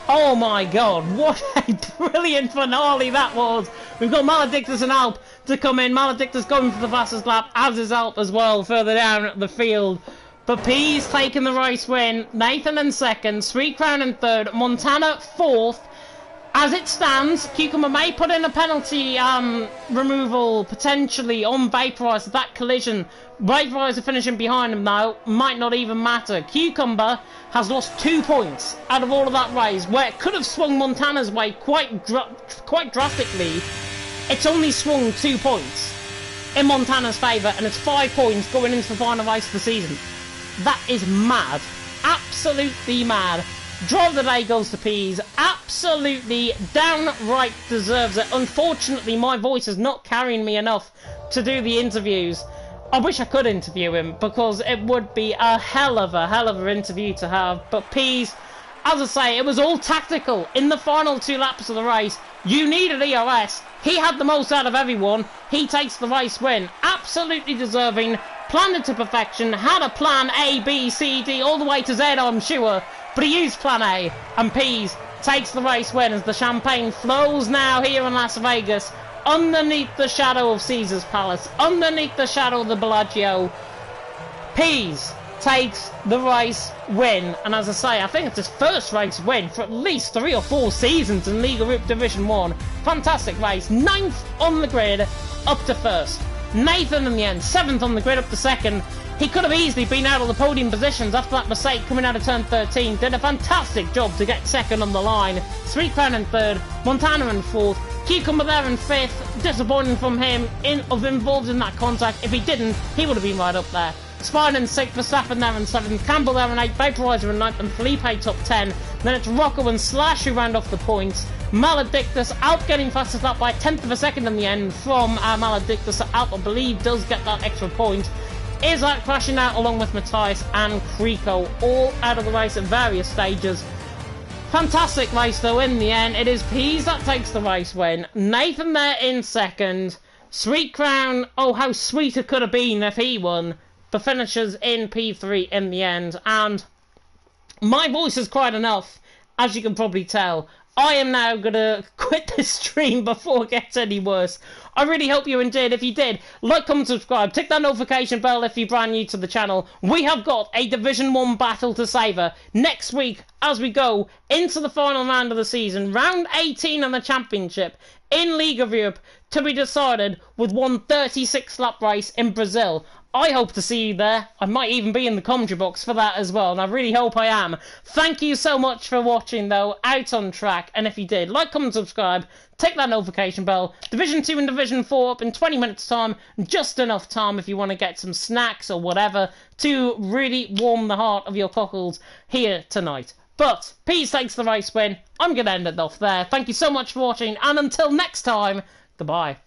Oh my God, what a brilliant finale that was. We've got Maledictus and Alp to come in. Maledictus going for the fastest lap, as is Alp as well, further down the field. But Pease taking the race win. Nathan in second. Sweet Crown in third. Montana fourth. As it stands, Cucumber may put in a penalty removal potentially on Vaporizer. That collision, Vaporizer finishing behind him now, might not even matter. Cucumber has lost 2 points out of all of that race, where it could have swung Montana's way quite drastically. It's only swung 2 points in Montana's favour, and it's 5 points going into the final race of the season. That is mad. Absolutely mad. Drive of the day goes to Pease. Absolutely downright deserves it. Unfortunately, my voice is not carrying me enough to do the interviews. I wish I could interview him, because it would be a hell of an interview to have. But Pease, as I say, it was all tactical. In the final 2 laps of the race, you needed EOS. He had the most out of everyone. He takes the race win. Absolutely deserving. Planned it to perfection. Had a plan A, B, C, D, all the way to Z, I'm sure. But he used plan A, and Pease takes the race win as the champagne flows now here in Las Vegas, underneath the shadow of Caesar's Palace, underneath the shadow of the Bellagio. Pease takes the race win, and as I say, I think it's his first race win for at least 3 or 4 seasons in League of Europe Division 1. Fantastic race. 9th on the grid, up to 1st. Nathan in the end, 7th on the grid, up to 2nd. He could have easily been out of the podium positions after that mistake coming out of turn 13. Did a fantastic job to get 2nd on the line. Sweet Crown in 3rd, Montana in 4th, Cucumber there in 5th. Disappointing from him involved in that contact. If he didn't, he would have been right up there. Spine in 6th, Verstappen there in 7th, Campbell there in 8th, Vaporizer in 9th, and Felipe top 10. Then it's Rocco and Slash who round off the points. Maledictus out getting fastest lap by 1/10 of a second in the end from Maledictus. Out, I believe, does get that extra point. Isaac crashing out along with Matthias and Krico, all out of the race at various stages. Fantastic race though in the end. It is Pease that takes the race win. Nathan there in second. Sweet Crown, oh how sweet it could have been if he won, but finishes in P3 in the end. And my voice is quite enough, as you can probably tell. I am now going to quit this stream before it gets any worse. I really hope you enjoyed. If you did, like, comment, subscribe. Tick that notification bell if you're brand new to the channel. We have got a Division 1 battle to savour next week as we go into the final round of the season. Round 18 of the Championship in League of Europe to be decided with one 36-lap race in Brazil. I hope to see you there. I might even be in the commentary box for that as well, and I really hope I am. Thank you so much for watching, though, Out on Track. And if you did, like, comment, subscribe, tick that notification bell. Division 2 and Division 4 up in 20 minutes' time. Just enough time if you want to get some snacks or whatever to really warm the heart of your cockles here tonight. But, Pease takes the race win. I'm going to end it off there. Thank you so much for watching, and until next time, goodbye.